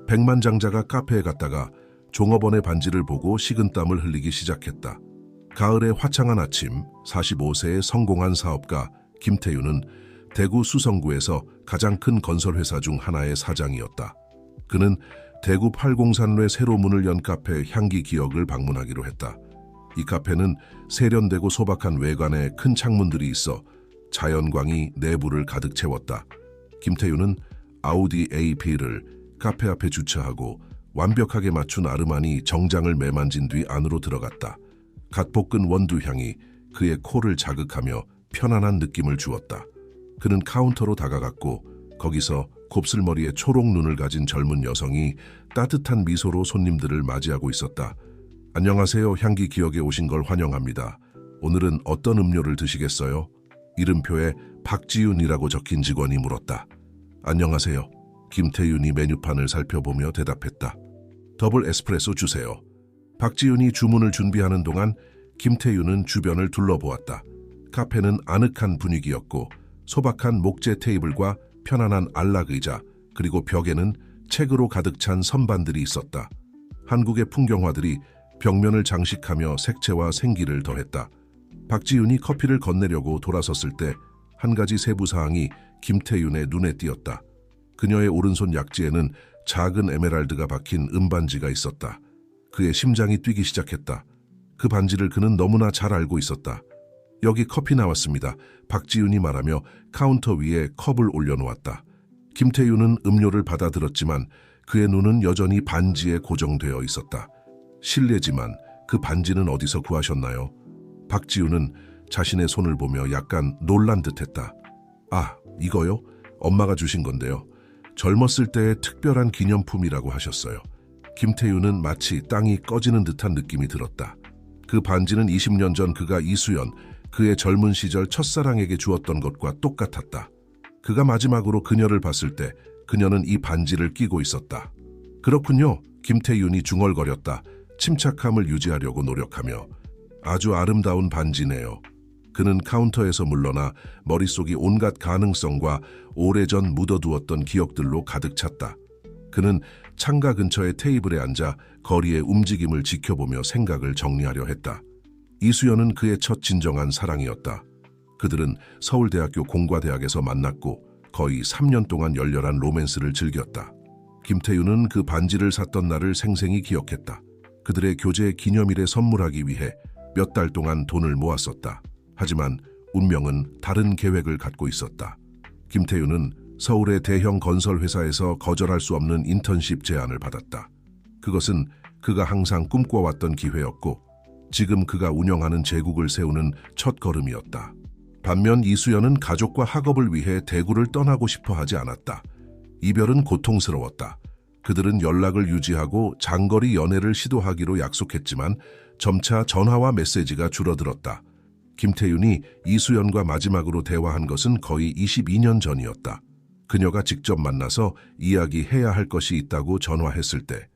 백만장자가 카페에 갔다가 종업원의 반지를 보고 식은땀을 흘리기 시작했다. 가을의 화창한 아침, 45세의 성공한 사업가 김태윤은 대구 수성구에서 가장 큰 건설회사 중 하나의 사장이었다. 그는 대구 팔공산로에 새로 문을 연 카페 향기 기억을 방문하기로 했다. 이 카페는 세련되고 소박한 외관에 큰 창문들이 있어 자연광이 내부를 가득 채웠다. 김태윤은 아우디 AP를 카페 앞에 주차하고 완벽하게 맞춘 아르마니 정장을 매만진 뒤 안으로 들어갔다. 갓 볶은 원두향이 그의 코를 자극하며 편안한 느낌을 주었다. 그는 카운터로 다가갔고 거기서 곱슬머리에 초록 눈을 가진 젊은 여성이 따뜻한 미소로 손님들을 맞이하고 있었다. 안녕하세요. 향기 기억에 오신 걸 환영합니다. 오늘은 어떤 음료를 드시겠어요? 이름표에 박지윤이라고 적힌 직원이 물었다. 안녕하세요. 김태윤이 메뉴판을 살펴보며 대답했다. 더블 에스프레소 주세요. 박지윤이 주문을 준비하는 동안 김태윤은 주변을 둘러보았다. 카페는 아늑한 분위기였고 소박한 목재 테이블과 편안한 안락의자, 그리고 벽에는 책으로 가득 찬 선반들이 있었다. 한국의 풍경화들이 벽면을 장식하며 색채와 생기를 더했다. 박지윤이 커피를 건네려고 돌아섰을 때 한 가지 세부사항이 김태윤의 눈에 띄었다. 그녀의 오른손 약지에는 작은 에메랄드가 박힌 은반지가 있었다. 그의 심장이 뛰기 시작했다. 그 반지를 그는 너무나 잘 알고 있었다. 여기 커피 나왔습니다. 박지윤이 말하며 카운터 위에 컵을 올려놓았다. 김태윤은 음료를 받아들었지만 그의 눈은 여전히 반지에 고정되어 있었다. 실례지만 그 반지는 어디서 구하셨나요? 박지윤은 자신의 손을 보며 약간 놀란 듯했다. 아, 이거요? 엄마가 주신 건데요. 젊었을 때의 특별한 기념품이라고 하셨어요. 김태윤은 마치 땅이 꺼지는 듯한 느낌이 들었다. 그 반지는 20년 전 그가 이수연, 그의 젊은 시절 첫사랑에게 주었던 것과 똑같았다. 그가 마지막으로 그녀를 봤을 때 그녀는 이 반지를 끼고 있었다. 그렇군요. 김태윤이 중얼거렸다. 침착함을 유지하려고 노력하며. 아주 아름다운 반지네요. 그는 카운터에서 물러나 머릿속이 온갖 가능성과 오래전 묻어두었던 기억들로 가득 찼다. 그는 창가 근처의 테이블에 앉아 거리의 움직임을 지켜보며 생각을 정리하려 했다. 이수연은 그의 첫 진정한 사랑이었다. 그들은 서울대학교 공과대학에서 만났고 거의 3년 동안 열렬한 로맨스를 즐겼다. 김태윤은 그 반지를 샀던 날을 생생히 기억했다. 그들의 교제 기념일에 선물하기 위해 몇 달 동안 돈을 모았었다. 하지만 운명은 다른 계획을 갖고 있었다. 김태윤은 서울의 대형 건설회사에서 거절할 수 없는 인턴십 제안을 받았다. 그것은 그가 항상 꿈꿔왔던 기회였고 지금 그가 운영하는 제국을 세우는 첫걸음이었다. 반면 이수연은 가족과 학업을 위해 대구를 떠나고 싶어 하지 않았다. 이별은 고통스러웠다. 그들은 연락을 유지하고 장거리 연애를 시도하기로 약속했지만 점차 전화와 메시지가 줄어들었다. 김태윤이 이수연과 마지막으로 대화한 것은 거의 22년 전이었다. 그녀가 직접 만나서 이야기해야 할 것이 있다고 전화했을 때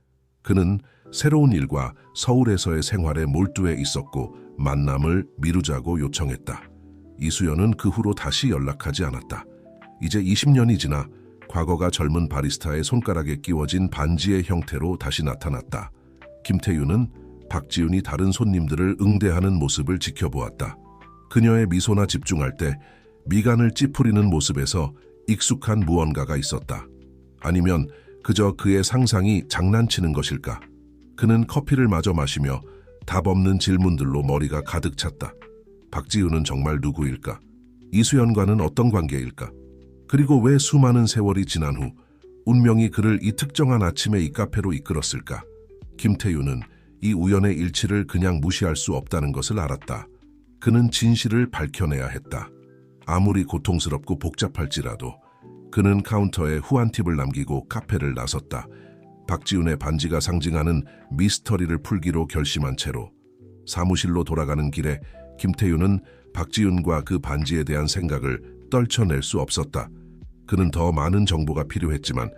그는 새로운 일과 서울에서의 생활에 몰두해 있었고 만남을 미루자고 요청했다. 이수연은 그 후로 다시 연락하지 않았다. 이제 20년이 지나 과거가 젊은 바리스타의 손가락에 끼워진 반지의 형태로 다시 나타났다. 김태윤은 박지윤이 다른 손님들을 응대하는 모습을 지켜보았다. 그녀의 미소나 집중할 때 미간을 찌푸리는 모습에서 익숙한 무언가가 있었다. 아니면 그저 그의 상상이 장난치는 것일까? 그는 커피를 마저 마시며 답 없는 질문들로 머리가 가득 찼다. 박지윤은 정말 누구일까? 이수연과는 어떤 관계일까? 그리고 왜 수많은 세월이 지난 후 운명이 그를 이 특정한 아침에 이 카페로 이끌었을까? 김태윤은 이 우연의 일치를 그냥 무시할 수 없다는 것을 알았다. 그는 진실을 밝혀내야 했다. 아무리 고통스럽고 복잡할지라도 그는 카운터에 후한 팁을 남기고 카페를 나섰다. 박지윤의 반지가 상징하는 미스터리를 풀기로 결심한 채로 사무실로 돌아가는 길에 김태윤은 박지윤과 그 반지에 대한 생각을 떨쳐낼 수 없었다. 그는 더 많은 정보가 필요했지만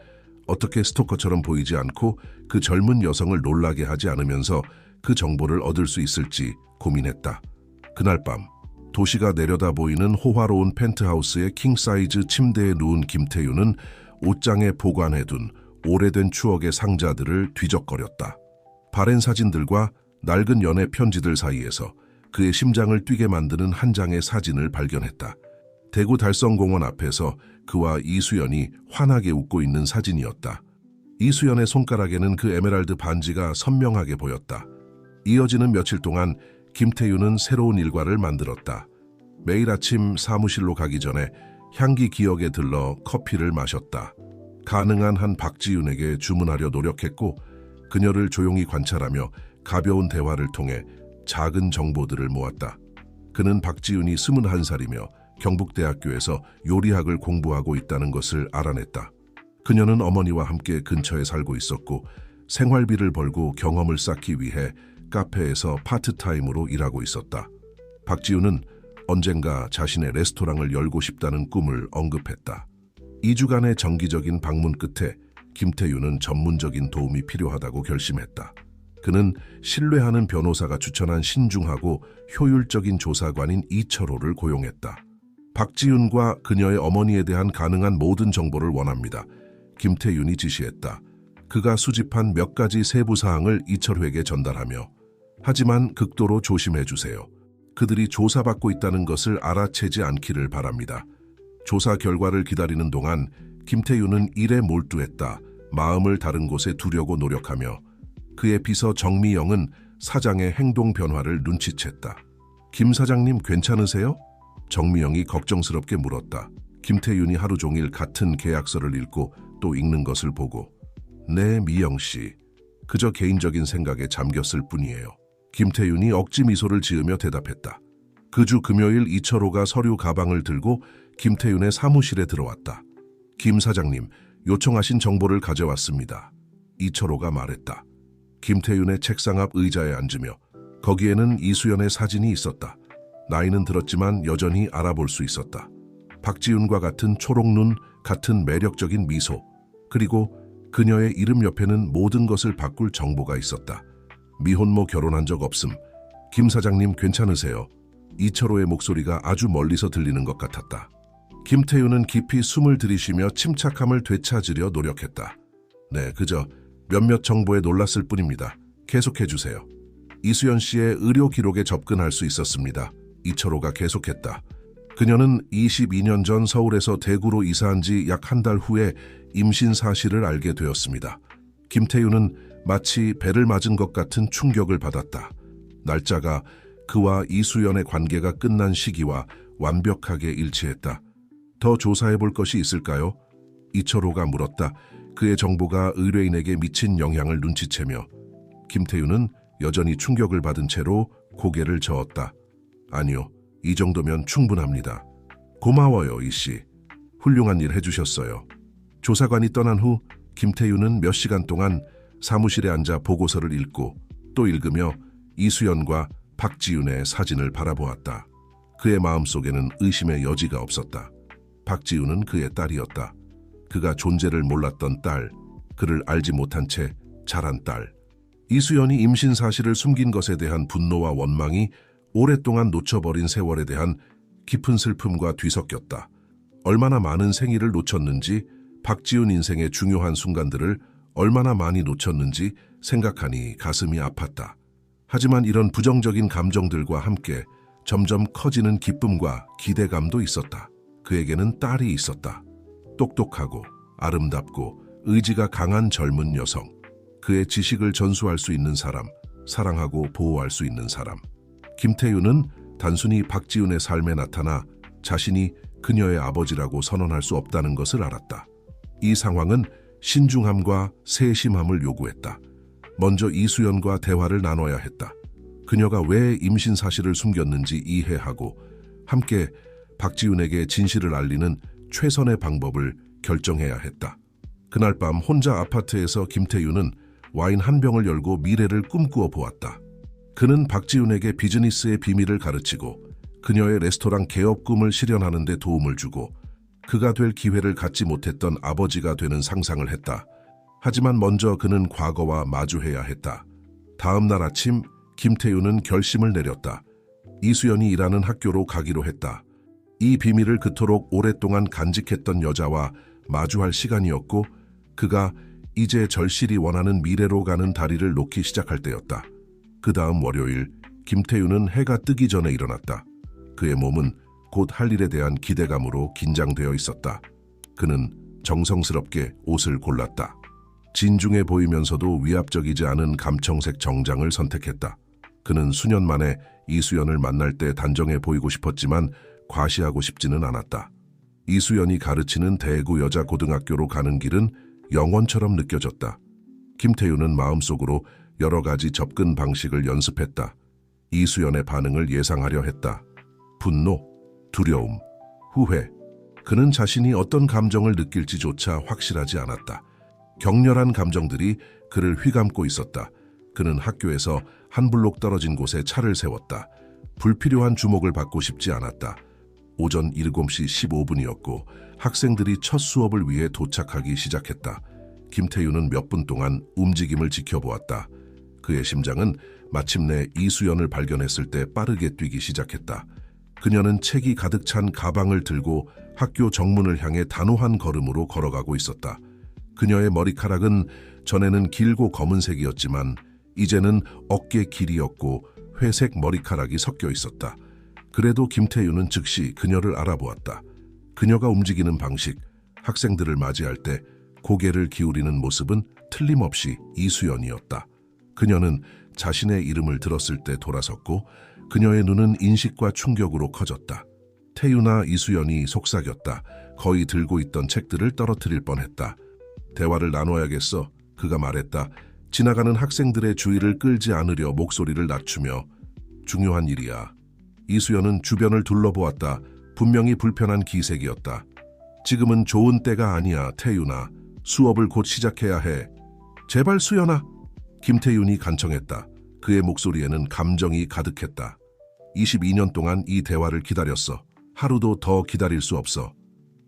어떻게 스토커처럼 보이지 않고 그 젊은 여성을 놀라게 하지 않으면서 그 정보를 얻을 수 있을지 고민했다. 그날 밤 도시가 내려다 보이는 호화로운 펜트하우스의 킹사이즈 침대에 누운 김태윤은 옷장에 보관해둔 오래된 추억의 상자들을 뒤적거렸다. 바랜 사진들과 낡은 연애 편지들 사이에서 그의 심장을 뛰게 만드는 한 장의 사진을 발견했다. 대구 달성공원 앞에서 그와 이수연이 환하게 웃고 있는 사진이었다. 이수연의 손가락에는 그 에메랄드 반지가 선명하게 보였다. 이어지는 며칠 동안 김태윤은 새로운 일과를 만들었다. 매일 아침 사무실로 가기 전에 향기 기억에 들러 커피를 마셨다. 가능한 한 박지윤에게 주문하려 노력했고 그녀를 조용히 관찰하며 가벼운 대화를 통해 작은 정보들을 모았다. 그는 박지윤이 21살이며 경북대학교에서 요리학을 공부하고 있다는 것을 알아냈다. 그녀는 어머니와 함께 근처에 살고 있었고 생활비를 벌고 경험을 쌓기 위해 카페에서 파트타임으로 일하고 있었다. 박지윤은 언젠가 자신의 레스토랑을 열고 싶다는 꿈을 언급했다. 2주간의 정기적인 방문 끝에 김태윤은 전문적인 도움이 필요하다고 결심했다. 그는 신뢰하는 변호사가 추천한 신중하고 효율적인 조사관인 이철호를 고용했다. 박지윤과 그녀의 어머니에 대한 가능한 모든 정보를 원합니다. 김태윤이 지시했다. 그가 수집한 몇 가지 세부 사항을 이철호에게 전달하며 하지만 극도로 조심해 주세요. 그들이 조사받고 있다는 것을 알아채지 않기를 바랍니다. 조사 결과를 기다리는 동안 김태윤은 일에 몰두했다. 마음을 다른 곳에 두려고 노력하며 그의 비서 정미영은 사장의 행동 변화를 눈치챘다. 김 사장님 괜찮으세요? 정미영이 걱정스럽게 물었다. 김태윤이 하루 종일 같은 계약서를 읽고 또 읽는 것을 보고 네, 미영 씨. 그저 개인적인 생각에 잠겼을 뿐이에요. 김태윤이 억지 미소를 지으며 대답했다. 그 주 금요일 이철호가 서류 가방을 들고 김태윤의 사무실에 들어왔다. 김 사장님, 요청하신 정보를 가져왔습니다. 이철호가 말했다. 김태윤의 책상 앞 의자에 앉으며 거기에는 이수연의 사진이 있었다. 나이는 들었지만 여전히 알아볼 수 있었다. 박지윤과 같은 초록눈, 같은 매력적인 미소, 그리고 그녀의 이름 옆에는 모든 것을 바꿀 정보가 있었다. 미혼모 결혼한 적 없음. 김 사장님 괜찮으세요? 이철호의 목소리가 아주 멀리서 들리는 것 같았다. 김태윤은 깊이 숨을 들이쉬며 침착함을 되찾으려 노력했다. 네, 그저 몇몇 정보에 놀랐을 뿐입니다. 계속해 주세요. 이수연 씨의 의료 기록에 접근할 수 있었습니다. 이철호가 계속했다. 그녀는 22년 전 서울에서 대구로 이사한 지 약 한 달 후에 임신 사실을 알게 되었습니다. 김태윤은 마치 배를 맞은 것 같은 충격을 받았다. 날짜가 그와 이수연의 관계가 끝난 시기와 완벽하게 일치했다. 더 조사해 볼 것이 있을까요? 이철호가 물었다. 그의 정보가 의뢰인에게 미친 영향을 눈치채며 김태윤은 여전히 충격을 받은 채로 고개를 저었다. 아니요, 이 정도면 충분합니다. 고마워요, 이씨. 훌륭한 일 해주셨어요. 조사관이 떠난 후 김태윤은 몇 시간 동안 사무실에 앉아 보고서를 읽고 또 읽으며 이수연과 박지윤의 사진을 바라보았다. 그의 마음속에는 의심의 여지가 없었다. 박지윤은 그의 딸이었다. 그가 존재를 몰랐던 딸, 그를 알지 못한 채 자란 딸. 이수연이 임신 사실을 숨긴 것에 대한 분노와 원망이 오랫동안 놓쳐버린 세월에 대한 깊은 슬픔과 뒤섞였다. 얼마나 많은 생일을 놓쳤는지, 박지윤 인생의 중요한 순간들을 얼마나 많이 놓쳤는지 생각하니 가슴이 아팠다. 하지만 이런 부정적인 감정들과 함께 점점 커지는 기쁨과 기대감도 있었다. 그에게는 딸이 있었다. 똑똑하고 아름답고 의지가 강한 젊은 여성. 그의 지식을 전수할 수 있는 사람, 사랑하고 보호할 수 있는 사람. 김태윤은 단순히 박지윤의 삶에 나타나 자신이 그녀의 아버지라고 선언할 수 없다는 것을 알았다. 이 상황은 신중함과 세심함을 요구했다. 먼저 이수연과 대화를 나눠야 했다. 그녀가 왜 임신 사실을 숨겼는지 이해하고 함께 박지윤에게 진실을 알리는 최선의 방법을 결정해야 했다. 그날 밤 혼자 아파트에서 김태윤은 와인 한 병을 열고 미래를 꿈꾸어 보았다. 그는 박지윤에게 비즈니스의 비밀을 가르치고 그녀의 레스토랑 개업 꿈을 실현하는 데 도움을 주고 그가 될 기회를 갖지 못했던 아버지가 되는 상상을 했다. 하지만 먼저 그는 과거와 마주해야 했다. 다음 날 아침 김태윤은 결심을 내렸다. 이수연이 일하는 학교로 가기로 했다. 이 비밀을 그토록 오랫동안 간직했던 여자와 마주할 시간이었고 그가 이제 절실히 원하는 미래로 가는 다리를 놓기 시작할 때였다. 그 다음 월요일, 김태윤은 해가 뜨기 전에 일어났다. 그의 몸은 곧 할 일에 대한 기대감으로 긴장되어 있었다. 그는 정성스럽게 옷을 골랐다. 진중해 보이면서도 위압적이지 않은 감청색 정장을 선택했다. 그는 수년 만에 이수연을 만날 때 단정해 보이고 싶었지만 과시하고 싶지는 않았다. 이수연이 가르치는 대구 여자고등학교로 가는 길은 영원처럼 느껴졌다. 김태윤은 마음속으로 여러 가지 접근 방식을 연습했다. 이수연의 반응을 예상하려 했다. 분노, 두려움, 후회. 그는 자신이 어떤 감정을 느낄지조차 확실하지 않았다. 격렬한 감정들이 그를 휘감고 있었다. 그는 학교에서 한 블록 떨어진 곳에 차를 세웠다. 불필요한 주목을 받고 싶지 않았다. 오전 7시 15분이었고 학생들이 첫 수업을 위해 도착하기 시작했다. 김태윤은 몇 분 동안 움직임을 지켜보았다. 그의 심장은 마침내 이수연을 발견했을 때 빠르게 뛰기 시작했다. 그녀는 책이 가득 찬 가방을 들고 학교 정문을 향해 단호한 걸음으로 걸어가고 있었다. 그녀의 머리카락은 전에는 길고 검은색이었지만 이제는 어깨 길이였고 회색 머리카락이 섞여 있었다. 그래도 김태윤은 즉시 그녀를 알아보았다. 그녀가 움직이는 방식, 학생들을 맞이할 때 고개를 기울이는 모습은 틀림없이 이수연이었다. 그녀는 자신의 이름을 들었을 때 돌아섰고 그녀의 눈은 인식과 충격으로 커졌다. 태윤아, 이수연이 속삭였다. 거의 들고 있던 책들을 떨어뜨릴 뻔했다. 대화를 나눠야겠어. 그가 말했다. 지나가는 학생들의 주의를 끌지 않으려 목소리를 낮추며. 중요한 일이야. 이수연은 주변을 둘러보았다. 분명히 불편한 기색이었다. 지금은 좋은 때가 아니야, 태윤아. 수업을 곧 시작해야 해. 제발 수연아. 김태윤이 간청했다. 그의 목소리에는 감정이 가득했다. 22년 동안 이 대화를 기다렸어. 하루도 더 기다릴 수 없어.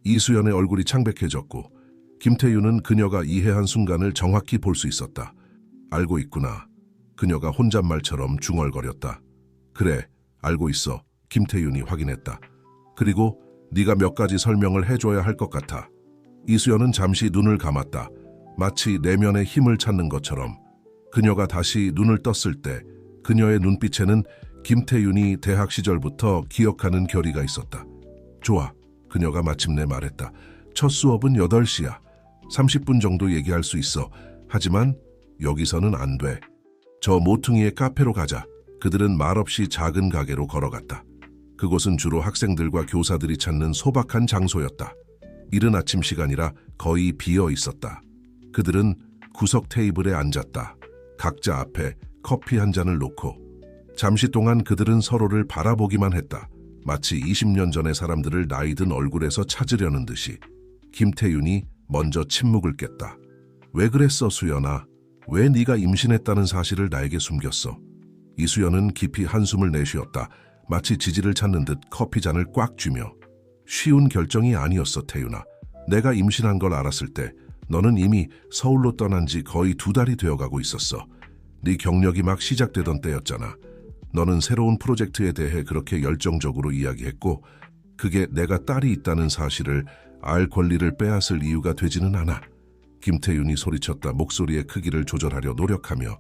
이수연의 얼굴이 창백해졌고 김태윤은 그녀가 이해한 순간을 정확히 볼 수 있었다. 알고 있구나. 그녀가 혼잣말처럼 중얼거렸다. 그래, 알고 있어. 김태윤이 확인했다. 그리고 네가 몇 가지 설명을 해줘야 할 것 같아. 이수연은 잠시 눈을 감았다. 마치 내면의 힘을 찾는 것처럼. 그녀가 다시 눈을 떴을 때 그녀의 눈빛에는 김태윤이 대학 시절부터 기억하는 결의가 있었다. 좋아. 그녀가 마침내 말했다. 첫 수업은 8시야. 30분 정도 얘기할 수 있어. 하지만 여기서는 안 돼. 저 모퉁이의 카페로 가자. 그들은 말없이 작은 가게로 걸어갔다. 그곳은 주로 학생들과 교사들이 찾는 소박한 장소였다. 이른 아침 시간이라 거의 비어 있었다. 그들은 구석 테이블에 앉았다. 각자 앞에 커피 한 잔을 놓고. 잠시 동안 그들은 서로를 바라보기만 했다. 마치 20년 전의 사람들을 나이든 얼굴에서 찾으려는 듯이. 김태윤이 먼저 침묵을 깼다. 왜 그랬어, 수연아? 왜 네가 임신했다는 사실을 나에게 숨겼어? 이수연은 깊이 한숨을 내쉬었다. 마치 지지를 찾는 듯 커피 잔을 꽉 쥐며. 쉬운 결정이 아니었어, 태윤아. 내가 임신한 걸 알았을 때 너는 이미 서울로 떠난 지 거의 2달이 되어가고 있었어. 네 경력이 막 시작되던 때였잖아. 너는 새로운 프로젝트에 대해 그렇게 열정적으로 이야기했고 그게 내가 딸이 있다는 사실을 알 권리를 빼앗을 이유가 되지는 않아. 김태윤이 소리쳤다. 목소리의 크기를 조절하려 노력하며.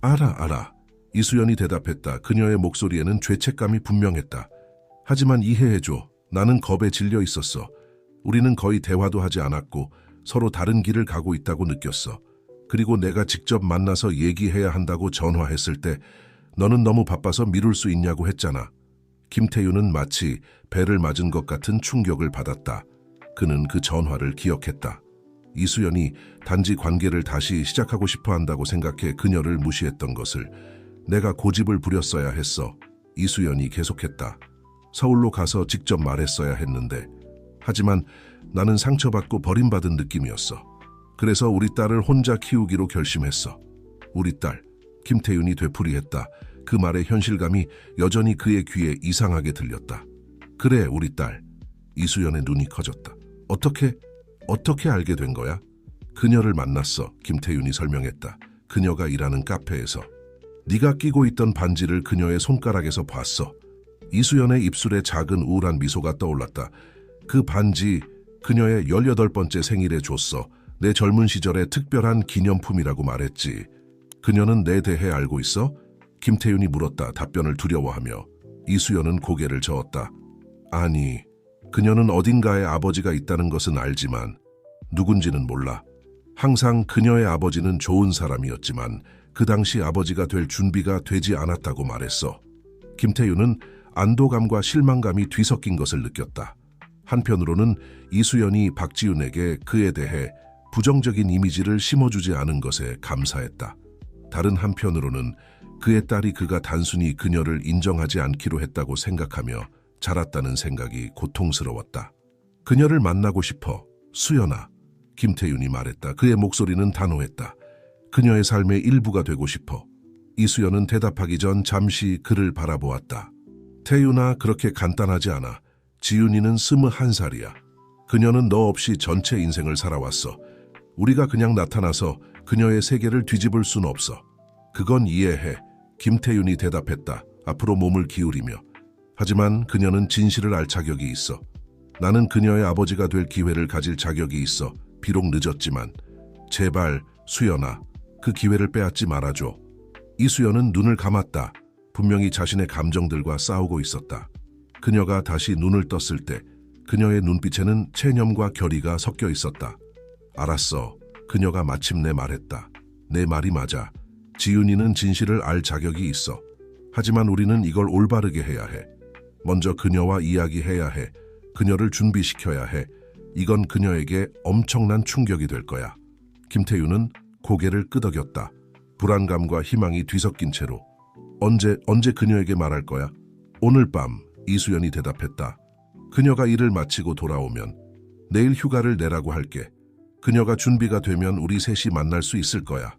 알아. 이수연이 대답했다. 그녀의 목소리에는 죄책감이 분명했다. 하지만 이해해줘. 나는 겁에 질려 있었어. 우리는 거의 대화도 하지 않았고 서로 다른 길을 가고 있다고 느꼈어. 그리고 내가 직접 만나서 얘기해야 한다고 전화했을 때 너는 너무 바빠서 미룰 수 있냐고 했잖아. 김태윤은 마치 배를 맞은 것 같은 충격을 받았다. 그는 그 전화를 기억했다. 이수연이 단지 관계를 다시 시작하고 싶어 한다고 생각해 그녀를 무시했던 것을. 내가 고집을 부렸어야 했어. 이수연이 계속했다. 서울로 가서 직접 말했어야 했는데. 하지만 나는 상처받고 버림받은 느낌이었어. 그래서 우리 딸을 혼자 키우기로 결심했어. 우리 딸. 김태윤이 되풀이했다. 그 말의 현실감이 여전히 그의 귀에 이상하게 들렸다. 그래, 우리 딸. 이수연의 눈이 커졌다. 어떻게 알게 된 거야? 그녀를 만났어. 김태윤이 설명했다. 그녀가 일하는 카페에서. 네가 끼고 있던 반지를 그녀의 손가락에서 봤어. 이수연의 입술에 작은 우울한 미소가 떠올랐다. 그 반지 그녀의 18번째 생일에 줬어. 내 젊은 시절의 특별한 기념품이라고 말했지. 그녀는 내 대해 알고 있어? 김태윤이 물었다. 답변을 두려워하며 이수연은 고개를 저었다. 아니, 그녀는 어딘가에 아버지가 있다는 것은 알지만 누군지는 몰라. 항상 그녀의 아버지는 좋은 사람이었지만 그 당시 아버지가 될 준비가 되지 않았다고 말했어. 김태윤은 안도감과 실망감이 뒤섞인 것을 느꼈다. 한편으로는 이수연이 박지윤에게 그에 대해 부정적인 이미지를 심어주지 않은 것에 감사했다. 다른 한편으로는 그의 딸이 그가 단순히 그녀를 인정하지 않기로 했다고 생각하며 자랐다는 생각이 고통스러웠다. 그녀를 만나고 싶어, 수연아. 김태윤이 말했다. 그의 목소리는 단호했다. 그녀의 삶의 일부가 되고 싶어. 이수연은 대답하기 전 잠시 그를 바라보았다. 태윤아, 그렇게 간단하지 않아. 지윤이는 21살이야. 그녀는 너 없이 전체 인생을 살아왔어. 우리가 그냥 나타나서 그녀의 세계를 뒤집을 순 없어. 그건 이해해. 김태윤이 대답했다. 앞으로 몸을 기울이며. 하지만 그녀는 진실을 알 자격이 있어. 나는 그녀의 아버지가 될 기회를 가질 자격이 있어. 비록 늦었지만. 제발, 수연아, 그 기회를 빼앗지 말아줘. 이수연은 눈을 감았다. 분명히 자신의 감정들과 싸우고 있었다. 그녀가 다시 눈을 떴을 때 그녀의 눈빛에는 체념과 결의가 섞여 있었다. 알았어. 그녀가 마침내 말했다. 내 말이 맞아. 지윤이는 진실을 알 자격이 있어. 하지만 우리는 이걸 올바르게 해야 해. 먼저 그녀와 이야기해야 해. 그녀를 준비시켜야 해. 이건 그녀에게 엄청난 충격이 될 거야. 김태윤은 고개를 끄덕였다. 불안감과 희망이 뒤섞인 채로. 언제 그녀에게 말할 거야? 오늘 밤, 이수연이 대답했다. 그녀가 일을 마치고 돌아오면 내일 휴가를 내라고 할게. 그녀가 준비가 되면 우리 셋이 만날 수 있을 거야.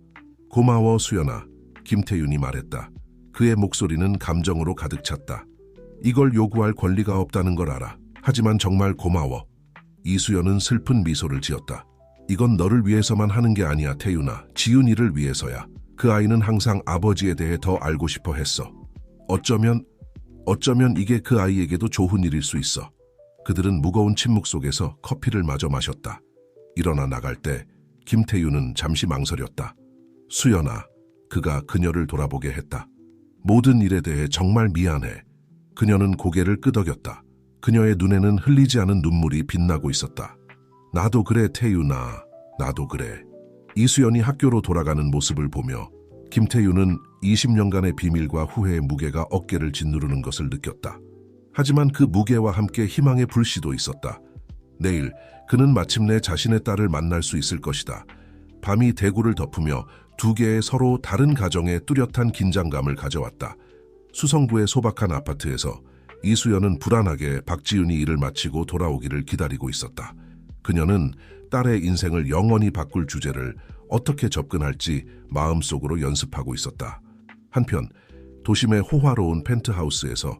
고마워, 수연아. 김태윤이 말했다. 그의 목소리는 감정으로 가득 찼다. 이걸 요구할 권리가 없다는 걸 알아. 하지만 정말 고마워. 이수연은 슬픈 미소를 지었다. 이건 너를 위해서만 하는 게 아니야, 태윤아. 지윤이를 위해서야. 그 아이는 항상 아버지에 대해 더 알고 싶어 했어. 어쩌면 이게 그 아이에게도 좋은 일일 수 있어. 그들은 무거운 침묵 속에서 커피를 마저 마셨다. 일어나 나갈 때 김태윤은 잠시 망설였다. 수연아, 그가 그녀를 돌아보게 했다. 모든 일에 대해 정말 미안해. 그녀는 고개를 끄덕였다. 그녀의 눈에는 흘리지 않은 눈물이 빛나고 있었다. 나도 그래, 태윤아. 나도 그래. 이수연이 학교로 돌아가는 모습을 보며 김태윤은 20년간의 비밀과 후회의 무게가 어깨를 짓누르는 것을 느꼈다. 하지만 그 무게와 함께 희망의 불씨도 있었다. 내일 그는 마침내 자신의 딸을 만날 수 있을 것이다. 밤이 대구를 덮으며 두 개의 서로 다른 가정에 뚜렷한 긴장감을 가져왔다. 수성구의 소박한 아파트에서 이수연은 불안하게 박지윤이 일을 마치고 돌아오기를 기다리고 있었다. 그녀는 딸의 인생을 영원히 바꿀 주제를 어떻게 접근할지 마음속으로 연습하고 있었다. 한편 도심의 호화로운 펜트하우스에서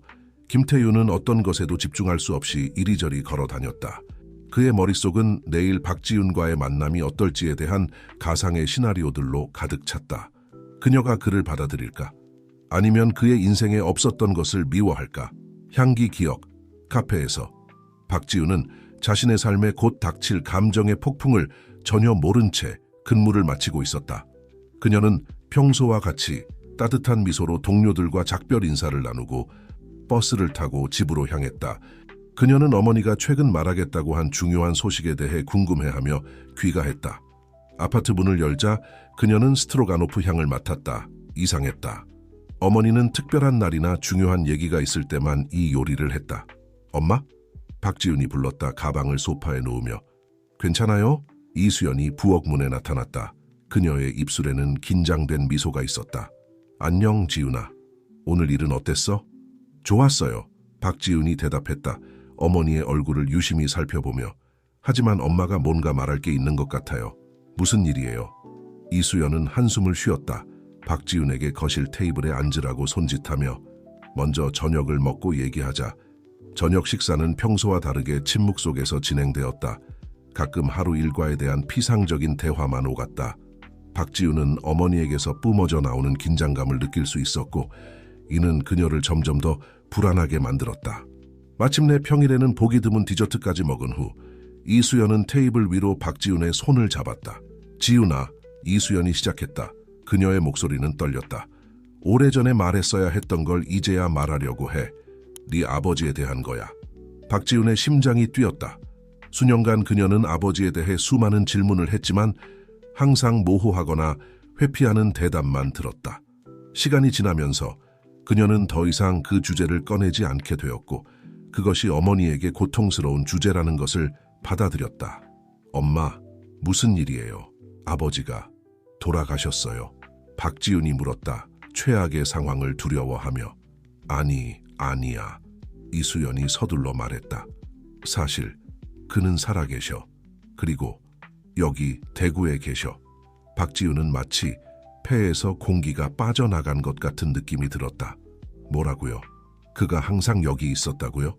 김태윤은 어떤 것에도 집중할 수 없이 이리저리 걸어 다녔다. 그의 머릿속은 내일 박지윤과의 만남이 어떨지에 대한 가상의 시나리오들로 가득 찼다. 그녀가 그를 받아들일까? 아니면 그의 인생에 없었던 것을 미워할까? 향기 기억, 카페에서 박지윤은 자신의 삶에 곧 닥칠 감정의 폭풍을 전혀 모른 채 근무를 마치고 있었다. 그녀는 평소와 같이 따뜻한 미소로 동료들과 작별 인사를 나누고 버스를 타고 집으로 향했다. 그녀는 어머니가 최근 말하겠다고 한 중요한 소식에 대해 궁금해하며 귀가했다. 아파트 문을 열자 그녀는 스트로가노프 향을 맡았다. 이상했다. 어머니는 특별한 날이나 중요한 얘기가 있을 때만 이 요리를 했다. 엄마? 박지윤이 불렀다. 가방을 소파에 놓으며. 괜찮아요? 이수연이 부엌 문에 나타났다. 그녀의 입술에는 긴장된 미소가 있었다. 안녕, 지윤아. 오늘 일은 어땠어? 좋았어요. 박지윤이 대답했다. 어머니의 얼굴을 유심히 살펴보며. 하지만 엄마가 뭔가 말할 게 있는 것 같아요. 무슨 일이에요? 이수연은 한숨을 쉬었다. 박지윤에게 거실 테이블에 앉으라고 손짓하며 먼저 저녁을 먹고 얘기하자. 저녁 식사는 평소와 다르게 침묵 속에서 진행되었다. 가끔 하루 일과에 대한 피상적인 대화만 오갔다. 박지윤은 어머니에게서 뿜어져 나오는 긴장감을 느낄 수 있었고 이는 그녀를 점점 더 불안하게 만들었다. 마침내 평일에는 보기 드문 디저트까지 먹은 후 이수연은 테이블 위로 박지훈의 손을 잡았다. 지훈아, 이수연이 시작했다. 그녀의 목소리는 떨렸다. 오래전에 말했어야 했던 걸 이제야 말하려고 해. 네 아버지에 대한 거야. 박지훈의 심장이 뛰었다. 수년간 그녀는 아버지에 대해 수많은 질문을 했지만 항상 모호하거나 회피하는 대답만 들었다. 시간이 지나면서 그녀는 더 이상 그 주제를 꺼내지 않게 되었고 그것이 어머니에게 고통스러운 주제라는 것을 받아들였다. 엄마, 무슨 일이에요? 아버지가 돌아가셨어요. 박지훈이 물었다. 최악의 상황을 두려워하며. 아니야. 이수연이 서둘러 말했다. 사실 그는 살아계셔. 그리고 여기 대구에 계셔. 박지훈은 마치 폐에서 공기가 빠져나간 것 같은 느낌이 들었다. 뭐라고요? 그가 항상 여기 있었다고요?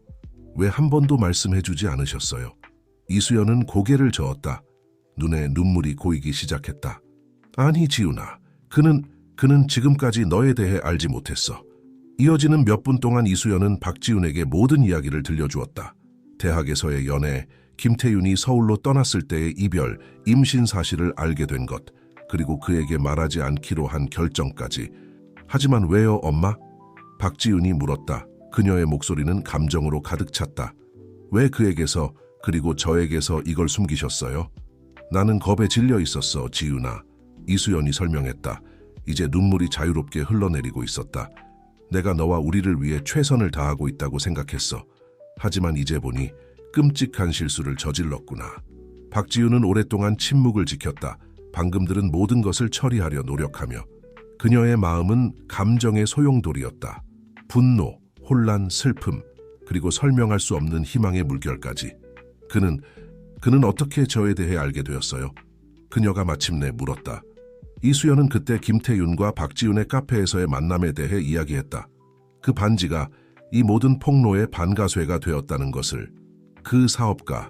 왜 한 번도 말씀해주지 않으셨어요? 이수연은 고개를 저었다. 눈에 눈물이 고이기 시작했다. 아니 지훈아, 그는 지금까지 너에 대해 알지 못했어. 이어지는 몇 분 동안 이수연은 박지훈에게 모든 이야기를 들려주었다. 대학에서의 연애, 김태윤이 서울로 떠났을 때의 이별, 임신 사실을 알게 된 것, 그리고 그에게 말하지 않기로 한 결정까지. 하지만 왜요, 엄마? 박지훈이 물었다. 그녀의 목소리는 감정으로 가득 찼다. 왜 그에게서, 그리고 저에게서 이걸 숨기셨어요? 나는 겁에 질려 있었어, 지훈아. 이수연이 설명했다. 이제 눈물이 자유롭게 흘러내리고 있었다. 내가 너와 우리를 위해 최선을 다하고 있다고 생각했어. 하지만 이제 보니 끔찍한 실수를 저질렀구나. 박지훈은 오랫동안 침묵을 지켰다. 방금 들은 모든 것을 처리하려 노력하며. 그녀의 마음은 감정의 소용돌이였다. 분노, 혼란, 슬픔, 그리고 설명할 수 없는 희망의 물결까지. 그는 어떻게 저에 대해 알게 되었어요? 그녀가 마침내 물었다. 이수연은 그때 김태윤과 박지훈의 카페에서의 만남에 대해 이야기했다. 그 반지가 이 모든 폭로의 반가쇠가 되었다는 것을. 그 사업가,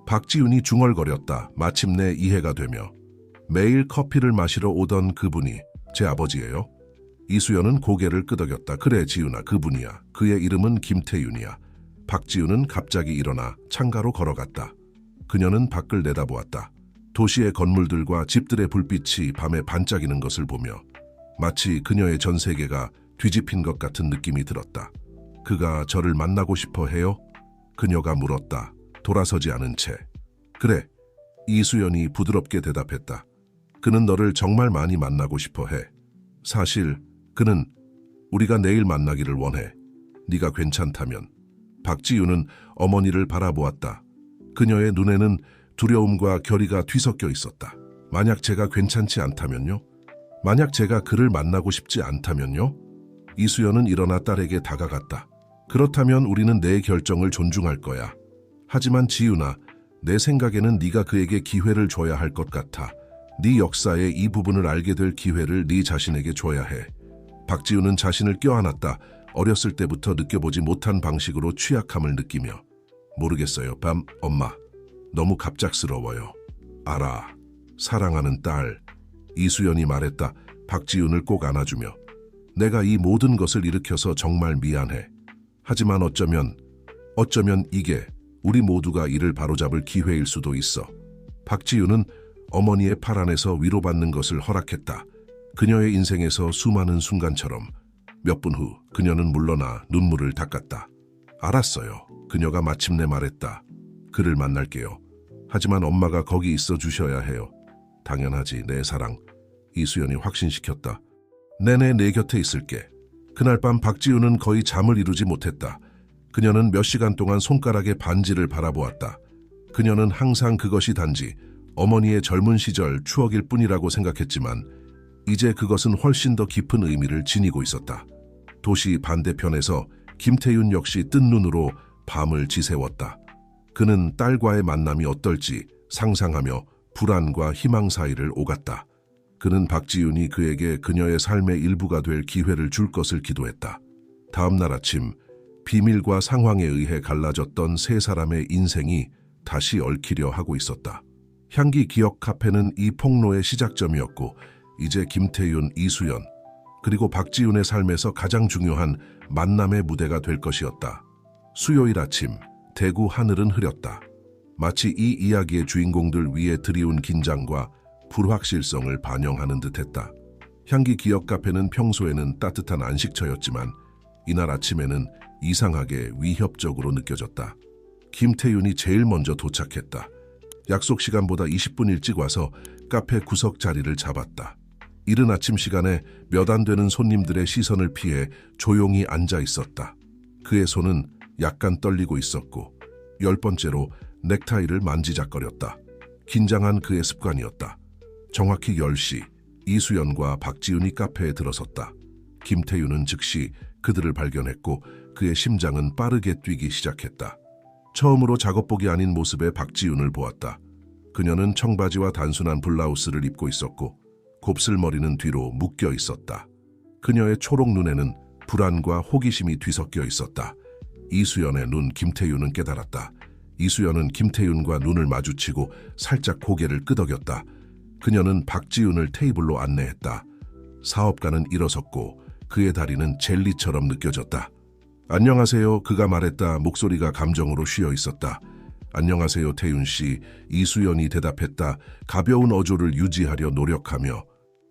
박지훈이 중얼거렸다. 마침내 이해가 되며. 매일 커피를 마시러 오던 그분이 제 아버지예요? 이수연은 고개를 끄덕였다. 그래 지훈아, 그분이야. 그의 이름은 김태윤이야. 박지훈은 갑자기 일어나 창가로 걸어갔다. 그녀는 밖을 내다보았다. 도시의 건물들과 집들의 불빛이 밤에 반짝이는 것을 보며 마치 그녀의 전 세계가 뒤집힌 것 같은 느낌이 들었다. 그가 저를 만나고 싶어 해요? 그녀가 물었다. 돌아서지 않은 채. 그래, 이수연이 부드럽게 대답했다. 그는 너를 정말 많이 만나고 싶어 해. 사실 그는 우리가 내일 만나기를 원해. 네가 괜찮다면. 박지윤은 어머니를 바라보았다. 그녀의 눈에는 두려움과 결의가 뒤섞여 있었다. 만약 제가 괜찮지 않다면요? 만약 제가 그를 만나고 싶지 않다면요? 이수연은 일어나 딸에게 다가갔다. 그렇다면 우리는 내 결정을 존중할 거야. 하지만 지윤아, 내 생각에는 네가 그에게 기회를 줘야 할 것 같아. 네 역사의 이 부분을 알게 될 기회를 네 자신에게 줘야 해. 박지윤은 자신을 껴안았다. 어렸을 때부터 느껴보지 못한 방식으로 취약함을 느끼며. 모르겠어요, 엄마. 너무 갑작스러워요. 알아. 사랑하는 딸. 이수연이 말했다. 박지윤을 꼭 안아주며. 내가 이 모든 것을 일으켜서 정말 미안해. 하지만 어쩌면 이게 우리 모두가 이를 바로잡을 기회일 수도 있어. 박지윤은 어머니의 팔 안에서 위로받는 것을 허락했다. 그녀의 인생에서 수많은 순간처럼. 몇 분 후 그녀는 물러나 눈물을 닦았다. 알았어요. 그녀가 마침내 말했다. 그를 만날게요. 하지만 엄마가 거기 있어 주셔야 해요. 당연하지, 내 사랑. 이수연이 확신시켰다. 내내 내 곁에 있을게. 그날 밤 박지윤은 거의 잠을 이루지 못했다. 그녀는 몇 시간 동안 손가락의 반지를 바라보았다. 그녀는 항상 그것이 단지 어머니의 젊은 시절 추억일 뿐이라고 생각했지만 이제 그것은 훨씬 더 깊은 의미를 지니고 있었다. 도시 반대편에서 김태윤 역시 뜬 눈으로 밤을 지새웠다. 그는 딸과의 만남이 어떨지 상상하며 불안과 희망 사이를 오갔다. 그는 박지윤이 그에게 그녀의 삶의 일부가 될 기회를 줄 것을 기도했다. 다음 날 아침, 비밀과 상황에 의해 갈라졌던 세 사람의 인생이 다시 얽히려 하고 있었다. 향기 기억 카페는 이 폭로의 시작점이었고 이제 김태윤, 이수연, 그리고 박지윤의 삶에서 가장 중요한 만남의 무대가 될 것이었다. 수요일 아침, 대구 하늘은 흐렸다. 마치 이 이야기의 주인공들 위에 드리운 긴장과 불확실성을 반영하는 듯했다. 향기 기억 카페는 평소에는 따뜻한 안식처였지만 이날 아침에는 이상하게 위협적으로 느껴졌다. 김태윤이 제일 먼저 도착했다. 약속 시간보다 20분 일찍 와서 카페 구석 자리를 잡았다. 이른 아침 시간에 몇 안 되는 손님들의 시선을 피해 조용히 앉아 있었다. 그의 손은 약간 떨리고 있었고 10번째로 넥타이를 만지작거렸다. 긴장한 그의 습관이었다. 정확히 10시 이수연과 박지윤이 카페에 들어섰다. 김태윤은 즉시 그들을 발견했고 그의 심장은 빠르게 뛰기 시작했다. 처음으로 작업복이 아닌 모습의 박지윤을 보았다. 그녀는 청바지와 단순한 블라우스를 입고 있었고 곱슬머리는 뒤로 묶여 있었다. 그녀의 초록 눈에는 불안과 호기심이 뒤섞여 있었다. 이수연의 눈. 김태윤은 깨달았다. 이수연은 김태윤과 눈을 마주치고 살짝 고개를 끄덕였다. 그녀는 박지윤을 테이블로 안내했다. 사업가는 일어섰고 그의 다리는 젤리처럼 느껴졌다. 안녕하세요. 그가 말했다. 목소리가 감정으로 쉬어 있었다. 안녕하세요, 태윤 씨. 이수연이 대답했다. 가벼운 어조를 유지하려 노력하며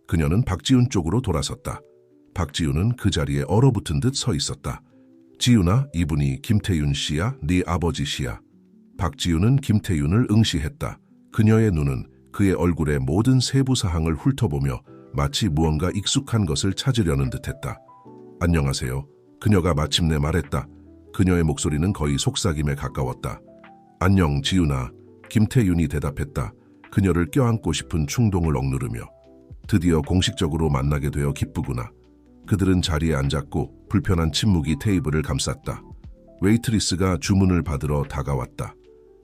그녀는 박지윤 쪽으로 돌아섰다. 박지윤은 그 자리에 얼어붙은 듯 서 있었다. 지윤아, 이분이 김태윤 씨야? 네 아버지 씨야? 박지윤은 김태윤을 응시했다. 그녀의 눈은 그의 얼굴의 모든 세부 사항을 훑어보며 마치 무언가 익숙한 것을 찾으려는 듯했다. 안녕하세요. 그녀가 마침내 말했다. 그녀의 목소리는 거의 속삭임에 가까웠다. 안녕, 지윤아. 김태윤이 대답했다. 그녀를 껴안고 싶은 충동을 억누르며. 드디어 공식적으로 만나게 되어 기쁘구나. 그들은 자리에 앉았고 불편한 침묵이 테이블을 감쌌다. 웨이트리스가 주문을 받으러 다가왔다.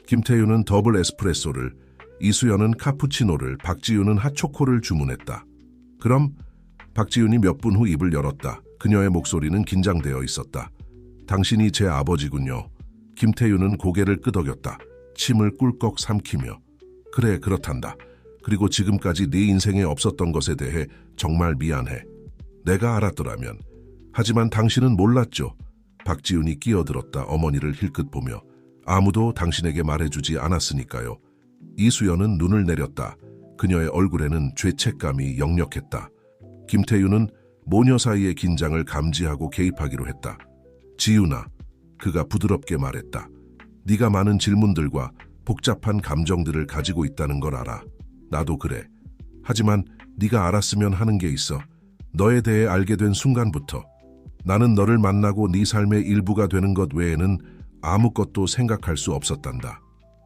김태윤은 더블 에스프레소를, 이수연은 카푸치노를, 박지윤은 핫초코를 주문했다. 그럼 박지윤이 몇 분 후 입을 열었다. 그녀의 목소리는 긴장되어 있었다. 당신이 제 아버지군요. 김태윤은 고개를 끄덕였다. 침을 꿀꺽 삼키며. 그래, 그렇단다. 그리고 지금까지 네 인생에 없었던 것에 대해 정말 미안해. 내가 알았더라면. 하지만 당신은 몰랐죠. 박지윤이 끼어들었다. 어머니를 힐끗 보며. 아무도 당신에게 말해주지 않았으니까요. 이수연은 눈을 내렸다. 그녀의 얼굴에는 죄책감이 역력했다. 김태윤은 모녀 사이의 긴장을 감지하고 개입하기로 했다. 지윤아, 그가 부드럽게 말했다. 네가 많은 질문들과 복잡한 감정들을 가지고 있다는 걸 알아. 나도 그래. 하지만 네가 알았으면 하는 게 있어. 너에 대해 알게 된 순간부터 나는 너를 만나고 네 삶의 일부가 되는 것 외에는 아무것도 생각할 수 없었단다.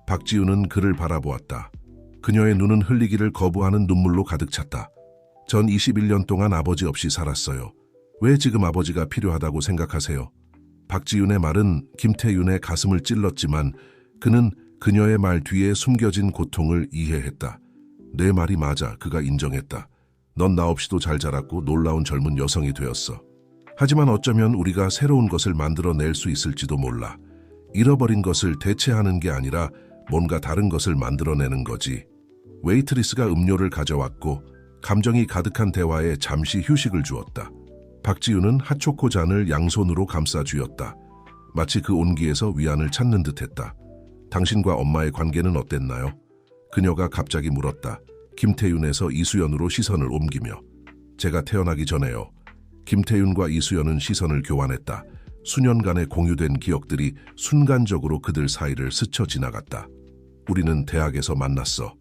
박지윤은 그를 바라보았다. 그녀의 눈은 흘리기를 거부하는 눈물로 가득 찼다. 전 21년 동안 아버지 없이 살았어요. 왜 지금 아버지가 필요하다고 생각하세요? 박지윤의 말은 김태윤의 가슴을 찔렀지만 그는 그녀의 말 뒤에 숨겨진 고통을 이해했다. 내 말이 맞아. 그가 인정했다. 넌 나 없이도 잘 자랐고 놀라운 젊은 여성이 되었어. 하지만 어쩌면 우리가 새로운 것을 만들어낼 수 있을지도 몰라. 잃어버린 것을 대체하는 게 아니라 뭔가 다른 것을 만들어내는 거지. 웨이트리스가 음료를 가져왔고 감정이 가득한 대화에 잠시 휴식을 주었다. 박지윤은 핫초코 잔을 양손으로 감싸 쥐었다. 마치 그 온기에서 위안을 찾는 듯했다. 당신과 엄마의 관계는 어땠나요? 그녀가 갑자기 물었다. 김태윤에서 이수연으로 시선을 옮기며. 제가 태어나기 전에요. 김태윤과 이수연은 시선을 교환했다. 수년간의 공유된 기억들이 순간적으로 그들 사이를 스쳐 지나갔다. 우리는 대학에서 만났어.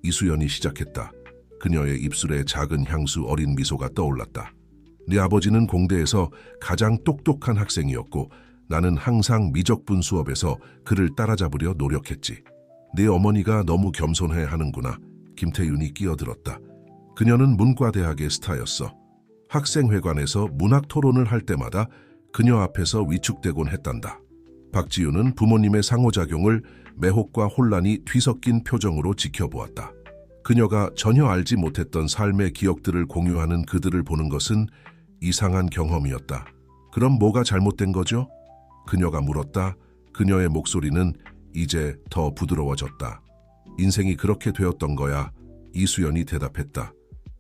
이수연이 시작했다. 그녀의 입술에 작은 향수 어린 미소가 떠올랐다. 네 아버지는 공대에서 가장 똑똑한 학생이었고 나는 항상 미적분 수업에서 그를 따라잡으려 노력했지. 네 어머니가 너무 겸손해 하는구나. 김태윤이 끼어들었다. 그녀는 문과대학의 스타였어. 학생회관에서 문학 토론을 할 때마다 그녀 앞에서 위축되곤 했단다. 박지윤은 부모님의 상호작용을 매혹과 혼란이 뒤섞인 표정으로 지켜보았다. 그녀가 전혀 알지 못했던 삶의 기억들을 공유하는 그들을 보는 것은 이상한 경험이었다. 그럼 뭐가 잘못된 거죠? 그녀가 물었다. 그녀의 목소리는 이제 더 부드러워졌다. 인생이 그렇게 되었던 거야. 이수연이 대답했다.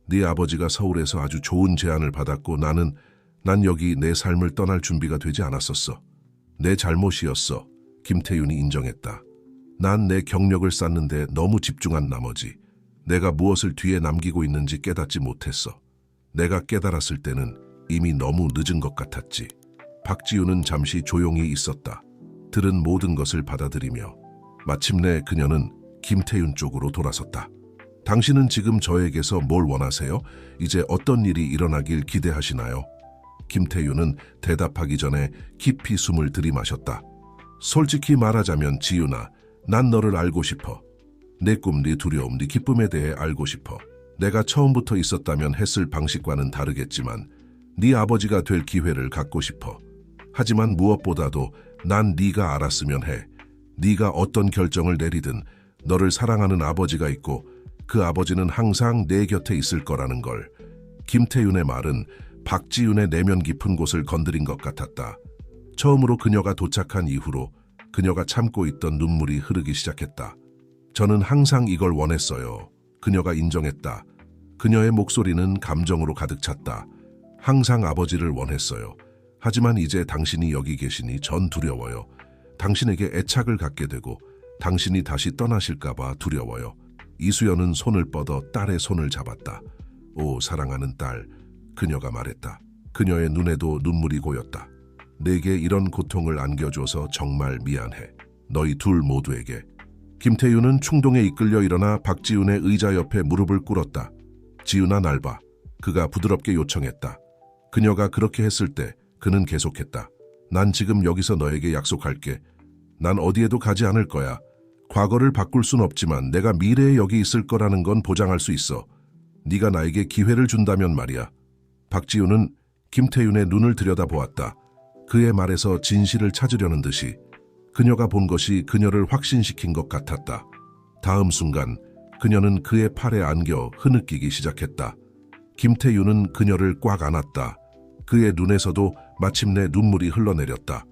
네 아버지가 서울에서 아주 좋은 제안을 받았고 난 여기 내 삶을 떠날 준비가 되지 않았었어. 내 잘못이었어. 김태윤이 인정했다. 난 내 경력을 쌓는데 너무 집중한 나머지 내가 무엇을 뒤에 남기고 있는지 깨닫지 못했어. 내가 깨달았을 때는 이미 너무 늦은 것 같았지. 박지우는 잠시 조용히 있었다. 들은 모든 것을 받아들이며 마침내 그녀는 김태윤 쪽으로 돌아섰다. 당신은 지금 저에게서 뭘 원하세요? 이제 어떤 일이 일어나길 기대하시나요? 김태윤은 대답하기 전에 깊이 숨을 들이마셨다. 솔직히 말하자면 지윤아, 난 너를 알고 싶어. 내 꿈, 네 두려움, 네 기쁨에 대해 알고 싶어. 내가 처음부터 있었다면 했을 방식과는 다르겠지만 네 아버지가 될 기회를 갖고 싶어. 하지만 무엇보다도 난 네가 알았으면 해. 네가 어떤 결정을 내리든 너를 사랑하는 아버지가 있고 그 아버지는 항상 내 곁에 있을 거라는 걸. 김태윤의 말은 박지윤의 내면 깊은 곳을 건드린 것 같았다. 처음으로 그녀가 도착한 이후로 그녀가 참고 있던 눈물이 흐르기 시작했다. 저는 항상 이걸 원했어요. 그녀가 인정했다. 그녀의 목소리는 감정으로 가득 찼다. 항상 아버지를 원했어요. 하지만 이제 당신이 여기 계시니 전 두려워요. 당신에게 애착을 갖게 되고 당신이 다시 떠나실까봐 두려워요. 이수연은 손을 뻗어 딸의 손을 잡았다. 오, 사랑하는 딸, 그녀가 말했다. 그녀의 눈에도 눈물이 고였다. 내게 이런 고통을 안겨줘서 정말 미안해. 너희 둘 모두에게. 김태윤은 충동에 이끌려 일어나 박지윤의 의자 옆에 무릎을 꿇었다. 지윤아, 날 봐. 그가 부드럽게 요청했다. 그녀가 그렇게 했을 때 그는 계속했다. 난 지금 여기서 너에게 약속할게. 난 어디에도 가지 않을 거야. 과거를 바꿀 순 없지만 내가 미래에 여기 있을 거라는 건 보장할 수 있어. 네가 나에게 기회를 준다면 말이야. 박지윤은 김태윤의 눈을 들여다보았다. 그의 말에서 진실을 찾으려는 듯이. 그녀가 본 것이 그녀를 확신시킨 것 같았다. 다음 순간 그녀는 그의 팔에 안겨 흐느끼기 시작했다. 김태윤은 그녀를 꽉 안았다. 그의 눈에서도 마침내 눈물이 흘러내렸다.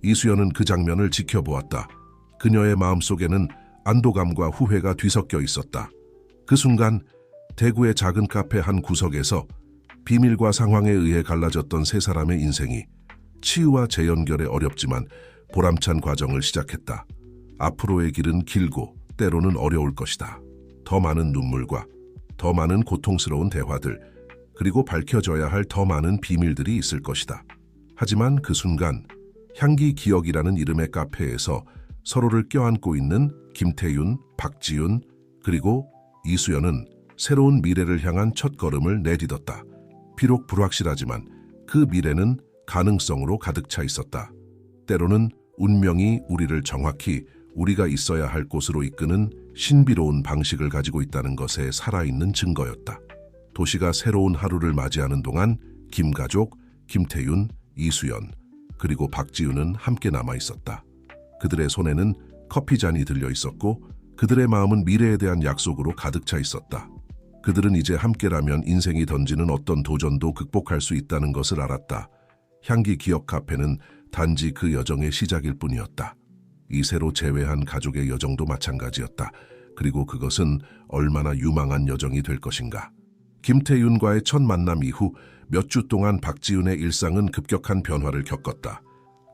이수연은 그 장면을 지켜보았다. 그녀의 마음속에는 안도감과 후회가 뒤섞여 있었다. 그 순간 대구의 작은 카페 한 구석에서 비밀과 상황에 의해 갈라졌던 세 사람의 인생이 치유와 재연결에 어렵지만 보람찬 과정을 시작했다. 앞으로의 길은 길고 때로는 어려울 것이다. 더 많은 눈물과 더 많은 고통스러운 대화들, 그리고 밝혀져야 할 더 많은 비밀들이 있을 것이다. 하지만 그 순간 향기 기억이라는 이름의 카페에서 서로를 껴안고 있는 김태윤, 박지윤, 그리고 이수연은 새로운 미래를 향한 첫걸음을 내딛었다. 비록 불확실하지만 그 미래는 가능성으로 가득 차 있었다. 때로는 운명이 우리를 정확히 우리가 있어야 할 곳으로 이끄는 신비로운 방식을 가지고 있다는 것에 살아있는 증거였다. 도시가 새로운 하루를 맞이하는 동안 김가족, 김태윤, 이수연, 그리고 박지윤은 함께 남아 있었다. 그들의 손에는 커피잔이 들려 있었고 그들의 마음은 미래에 대한 약속으로 가득 차 있었다. 그들은 이제 함께라면 인생이 던지는 어떤 도전도 극복할 수 있다는 것을 알았다. 향기 기억 카페는 단지 그 여정의 시작일 뿐이었다. 이 새로 재회한 가족의 여정도 마찬가지였다. 그리고 그것은 얼마나 유망한 여정이 될 것인가. 김태윤과의 첫 만남 이후 몇 주 동안 박지윤의 일상은 급격한 변화를 겪었다.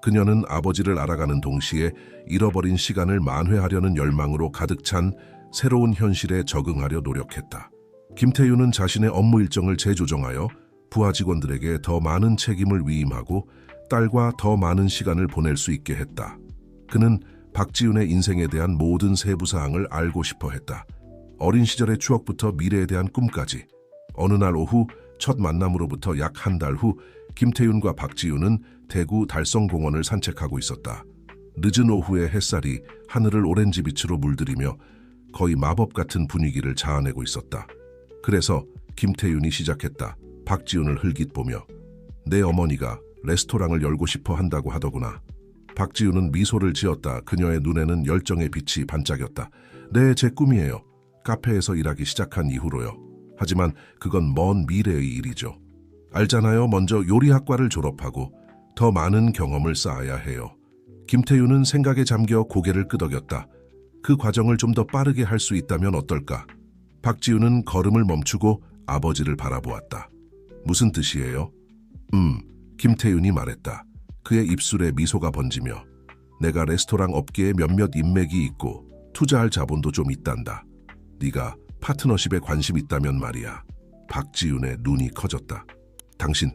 그녀는 아버지를 알아가는 동시에 잃어버린 시간을 만회하려는 열망으로 가득 찬 새로운 현실에 적응하려 노력했다. 김태윤은 자신의 업무 일정을 재조정하여 부하 직원들에게 더 많은 책임을 위임하고 딸과 더 많은 시간을 보낼 수 있게 했다. 그는 박지윤의 인생에 대한 모든 세부 사항을 알고 싶어 했다. 어린 시절의 추억부터 미래에 대한 꿈까지. 어느 날 오후 첫 만남으로부터 약 한 달 후 김태윤과 박지윤은 대구 달성공원을 산책하고 있었다. 늦은 오후의 햇살이 하늘을 오렌지빛으로 물들이며 거의 마법 같은 분위기를 자아내고 있었다. 그래서 김태윤이 시작했다. 박지윤을 흘깃보며 내 어머니가 레스토랑을 열고 싶어 한다고 하더구나. 박지윤은 미소를 지었다. 그녀의 눈에는 열정의 빛이 반짝였다. 네, 제 꿈이에요. 카페에서 일하기 시작한 이후로요. 하지만 그건 먼 미래의 일이죠. 알잖아요. 먼저 요리학과를 졸업하고 더 많은 경험을 쌓아야 해요. 김태윤은 생각에 잠겨 고개를 끄덕였다. 그 과정을 좀 더 빠르게 할 수 있다면 어떨까? 박지윤은 걸음을 멈추고 아버지를 바라보았다. 무슨 뜻이에요? 김태윤이 말했다. 그의 입술에 미소가 번지며 내가 레스토랑 업계에 몇몇 인맥이 있고 투자할 자본도 좀 있단다. 네가 파트너십에 관심 있다면 말이야. 박지윤의 눈이 커졌다. 당신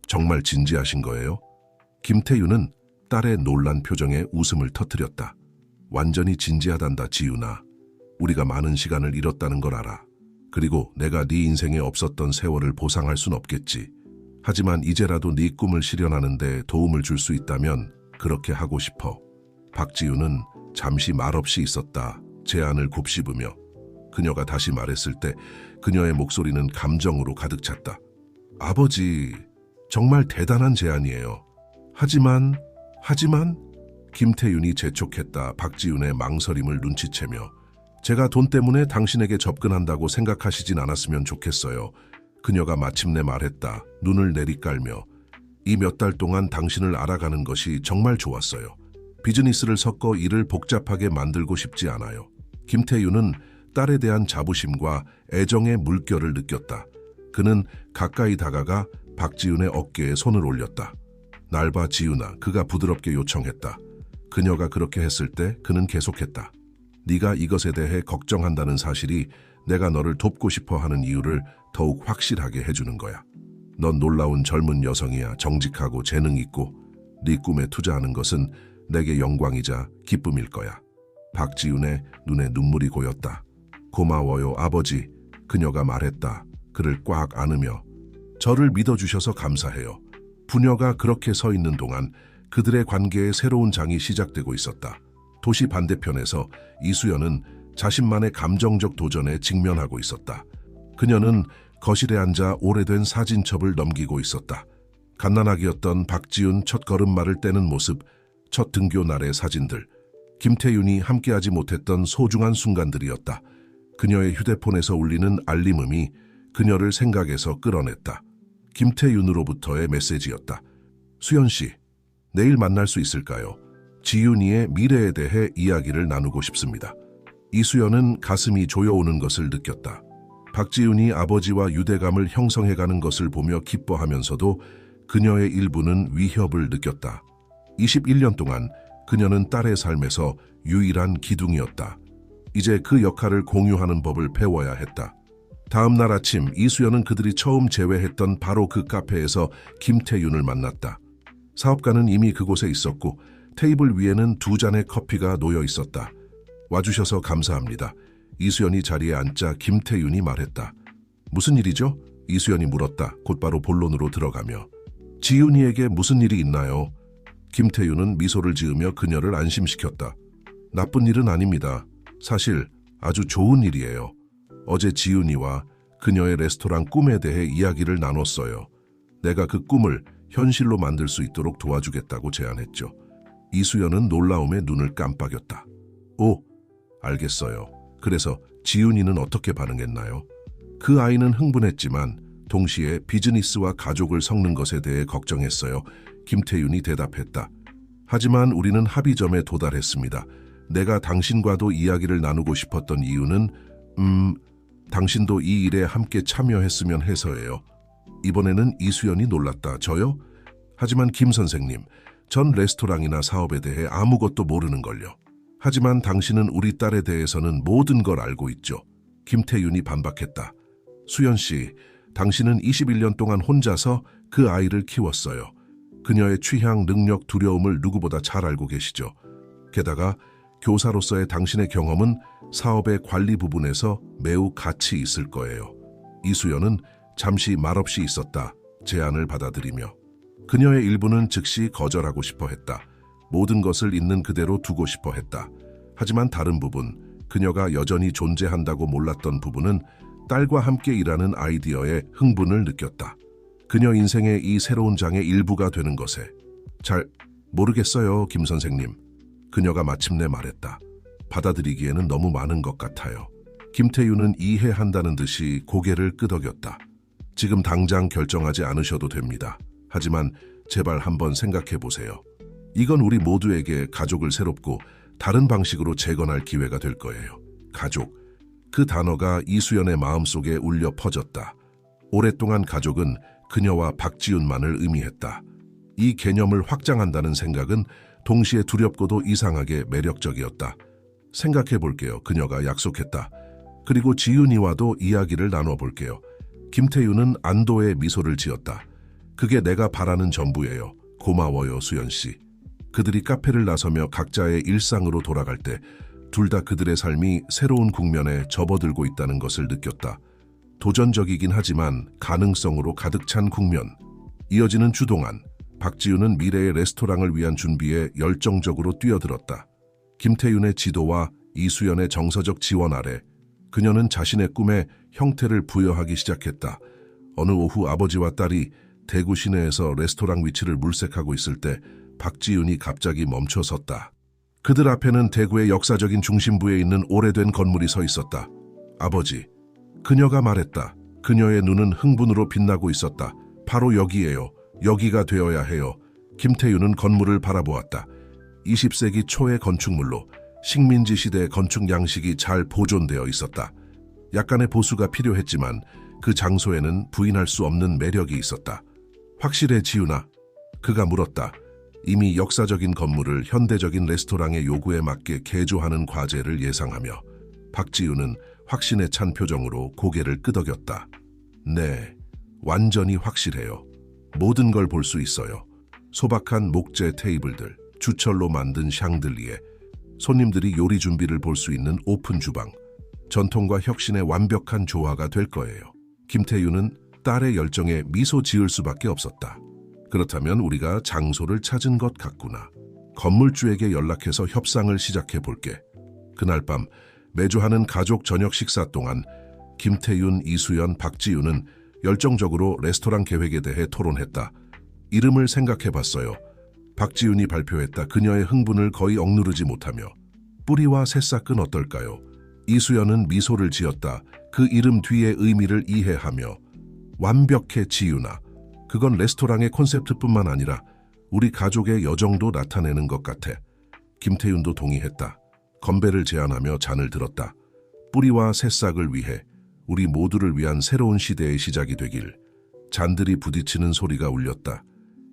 정말 진지하신 거예요? 김태윤은 딸의 놀란 표정에 웃음을 터뜨렸다. 완전히 진지하단다, 지윤아. 우리가 많은 시간을 잃었다는 걸 알아. 그리고 내가 네 인생에 없었던 세월을 보상할 순 없겠지. 하지만 이제라도 네 꿈을 실현하는 데 도움을 줄 수 있다면 그렇게 하고 싶어. 박지윤은 잠시 말없이 있었다. 제안을 곱씹으며. 그녀가 다시 말했을 때 그녀의 목소리는 감정으로 가득 찼다. 아버지, 정말 대단한 제안이에요. 하지만 김태윤이 재촉했다. 박지윤의 망설임을 눈치채며. 제가 돈 때문에 당신에게 접근한다고 생각하시진 않았으면 좋겠어요. 그녀가 마침내 말했다. 눈을 내리깔며. 이 몇 달 동안 당신을 알아가는 것이 정말 좋았어요. 비즈니스를 섞어 일을 복잡하게 만들고 싶지 않아요. 김태윤은 딸에 대한 자부심과 애정의 물결을 느꼈다. 그는 가까이 다가가 박지윤의 어깨에 손을 올렸다. 날 봐, 지윤아, 그가 부드럽게 요청했다. 그녀가 그렇게 했을 때 그는 계속했다. 네가 이것에 대해 걱정한다는 사실이 내가 너를 돕고 싶어 하는 이유를 더욱 확실하게 해주는 거야. 넌 놀라운 젊은 여성이야. 정직하고 재능 있고 네 꿈에 투자하는 것은 내게 영광이자 기쁨일 거야. 박지윤의 눈에 눈물이 고였다. 고마워요, 아버지. 그녀가 말했다. 그를 꽉 안으며. 저를 믿어주셔서 감사해요. 부녀가 그렇게 서 있는 동안 그들의 관계에 새로운 장이 시작되고 있었다. 도시 반대편에서 이수연은 자신만의 감정적 도전에 직면하고 있었다. 그녀는 거실에 앉아 오래된 사진첩을 넘기고 있었다. 갓난아기였던 박지윤 첫 걸음마를 떼는 모습, 첫 등교 날의 사진들, 김태윤이 함께하지 못했던 소중한 순간들이었다. 그녀의 휴대폰에서 울리는 알림음이 그녀를 생각에서 끌어냈다. 김태윤으로부터의 메시지였다. 수연 씨, 내일 만날 수 있을까요? 지윤이의 미래에 대해 이야기를 나누고 싶습니다. 이수연은 가슴이 조여오는 것을 느꼈다. 박지윤이 아버지와 유대감을 형성해가는 것을 보며 기뻐하면서도 그녀의 일부는 위협을 느꼈다. 21년 동안 그녀는 딸의 삶에서 유일한 기둥이었다. 이제 그 역할을 공유하는 법을 배워야 했다. 다음 날 아침 이수연은 그들이 처음 재회했던 바로 그 카페에서 김태윤을 만났다. 사업가는 이미 그곳에 있었고 테이블 위에는 2잔의 커피가 놓여 있었다. 와주셔서 감사합니다. 이수연이 자리에 앉자 김태윤이 말했다. 무슨 일이죠? 이수연이 물었다. 곧바로 본론으로 들어가며. 지윤이에게 무슨 일이 있나요? 김태윤은 미소를 지으며 그녀를 안심시켰다. 나쁜 일은 아닙니다. 사실 아주 좋은 일이에요. 어제 지윤이와 그녀의 레스토랑 꿈에 대해 이야기를 나눴어요. 내가 그 꿈을 현실로 만들 수 있도록 도와주겠다고 제안했죠. 이수연은 놀라움에 눈을 깜빡였다. 오, 알겠어요. 그래서 지윤이는 어떻게 반응했나요? 그 아이는 흥분했지만 동시에 비즈니스와 가족을 섞는 것에 대해 걱정했어요. 김태윤이 대답했다. 하지만 우리는 합의점에 도달했습니다. 내가 당신과도 이야기를 나누고 싶었던 이유는 당신도 이 일에 함께 참여했으면 해서예요. 이번에는 이수연이 놀랐다. 저요? 하지만 김 선생님, 전 레스토랑이나 사업에 대해 아무것도 모르는걸요. 하지만 당신은 우리 딸에 대해서는 모든 걸 알고 있죠. 김태윤이 반박했다. 수연 씨, 당신은 21년 동안 혼자서 그 아이를 키웠어요. 그녀의 취향, 능력, 두려움을 누구보다 잘 알고 계시죠. 게다가 교사로서의 당신의 경험은 사업의 관리 부분에서 매우 가치 있을 거예요. 이수연은 잠시 말없이 있었다. 제안을 받아들이며. 그녀의 일부는 즉시 거절하고 싶어 했다. 모든 것을 있는 그대로 두고 싶어 했다. 하지만 다른 부분, 그녀가 여전히 존재한다고 몰랐던 부분은 딸과 함께 일하는 아이디어에 흥분을 느꼈다. 그녀 인생의 이 새로운 장의 일부가 되는 것에. 잘 모르겠어요, 김 선생님. 그녀가 마침내 말했다. 받아들이기에는 너무 많은 것 같아요. 김태윤은 이해한다는 듯이 고개를 끄덕였다. 지금 당장 결정하지 않으셔도 됩니다. 하지만 제발 한번 생각해 보세요. 이건 우리 모두에게 가족을 새롭고 다른 방식으로 재건할 기회가 될 거예요. 가족. 그 단어가 이수연의 마음속에 울려 퍼졌다. 오랫동안 가족은 그녀와 박지윤만을 의미했다. 이 개념을 확장한다는 생각은 동시에 두렵고도 이상하게 매력적이었다. 생각해 볼게요. 그녀가 약속했다. 그리고 지윤이와도 이야기를 나눠볼게요. 김태윤은 안도의 미소를 지었다. 그게 내가 바라는 전부예요. 고마워요, 수연 씨. 그들이 카페를 나서며 각자의 일상으로 돌아갈 때 둘 다 그들의 삶이 새로운 국면에 접어들고 있다는 것을 느꼈다. 도전적이긴 하지만 가능성으로 가득 찬 국면. 이어지는 주 동안 박지윤은 미래의 레스토랑을 위한 준비에 열정적으로 뛰어들었다. 김태윤의 지도와 이수연의 정서적 지원 아래 그녀는 자신의 꿈에 형태를 부여하기 시작했다. 어느 오후 아버지와 딸이 대구 시내에서 레스토랑 위치를 물색하고 있을 때 박지윤이 갑자기 멈춰섰다. 그들 앞에는 대구의 역사적인 중심부에 있는 오래된 건물이 서 있었다. 아버지, 그녀가 말했다. 그녀의 눈은 흥분으로 빛나고 있었다. 바로 여기예요. 여기가 되어야 해요. 김태윤은 건물을 바라보았다. 20세기 초의 건축물로 식민지 시대의 건축 양식이 잘 보존되어 있었다. 약간의 보수가 필요했지만 그 장소에는 부인할 수 없는 매력이 있었다. 확실해, 지윤아? 그가 물었다. 이미 역사적인 건물을 현대적인 레스토랑의 요구에 맞게 개조하는 과제를 예상하며 박지윤은 확신에 찬 표정으로 고개를 끄덕였다. 네, 완전히 확실해요. 모든 걸 볼 수 있어요. 소박한 목재 테이블들, 주철로 만든 샹들리에, 손님들이 요리 준비를 볼 수 있는 오픈 주방. 전통과 혁신의 완벽한 조화가 될 거예요. 김태윤은 딸의 열정에 미소 지을 수밖에 없었다. 그렇다면 우리가 장소를 찾은 것 같구나. 건물주에게 연락해서 협상을 시작해 볼게. 그날 밤 매주 하는 가족 저녁 식사 동안 김태윤, 이수연, 박지윤은 열정적으로 레스토랑 계획에 대해 토론했다. 이름을 생각해 봤어요. 박지윤이 발표했다. 그녀의 흥분을 거의 억누르지 못하며. 뿌리와 새싹은 어떨까요? 이수연은 미소를 지었다. 그 이름 뒤의 의미를 이해하며. 완벽해, 지윤아. 그건 레스토랑의 콘셉트뿐만 아니라 우리 가족의 여정도 나타내는 것 같아. 김태윤도 동의했다. 건배를 제안하며 잔을 들었다. 뿌리와 새싹을 위해, 우리 모두를 위한 새로운 시대의 시작이 되길. 잔들이 부딪히는 소리가 울렸다.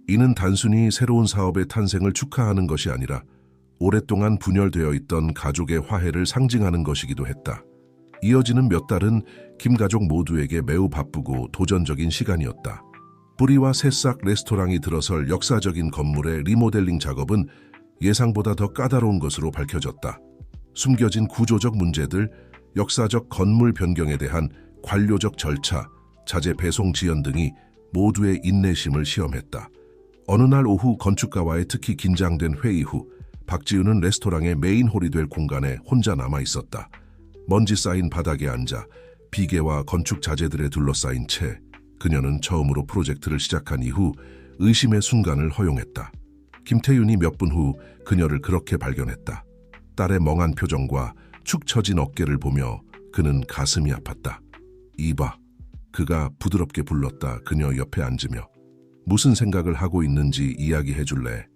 이는 단순히 새로운 사업의 탄생을 축하하는 것이 아니라 오랫동안 분열되어 있던 가족의 화해를 상징하는 것이기도 했다. 이어지는 몇 달은 김 가족 모두에게 매우 바쁘고 도전적인 시간이었다. 뿌리와 새싹 레스토랑이 들어설 역사적인 건물의 리모델링 작업은 예상보다 더 까다로운 것으로 밝혀졌다. 숨겨진 구조적 문제들, 역사적 건물 변경에 대한 관료적 절차, 자재 배송 지연 등이 모두의 인내심을 시험했다. 어느 날 오후 건축가와의 특히 긴장된 회의 후 박지윤은 레스토랑의 메인홀이 될 공간에 혼자 남아 있었다. 먼지 쌓인 바닥에 앉아 비계와 건축 자재들에 둘러싸인 채 그녀는 처음으로 프로젝트를 시작한 이후 의심의 순간을 허용했다. 김태윤이 몇 분 후 그녀를 그렇게 발견했다. 딸의 멍한 표정과 축 처진 어깨를 보며 그는 가슴이 아팠다. 이봐, 그가 부드럽게 불렀다. 그녀 옆에 앉으며. 무슨 생각을 하고 있는지 이야기해 줄래?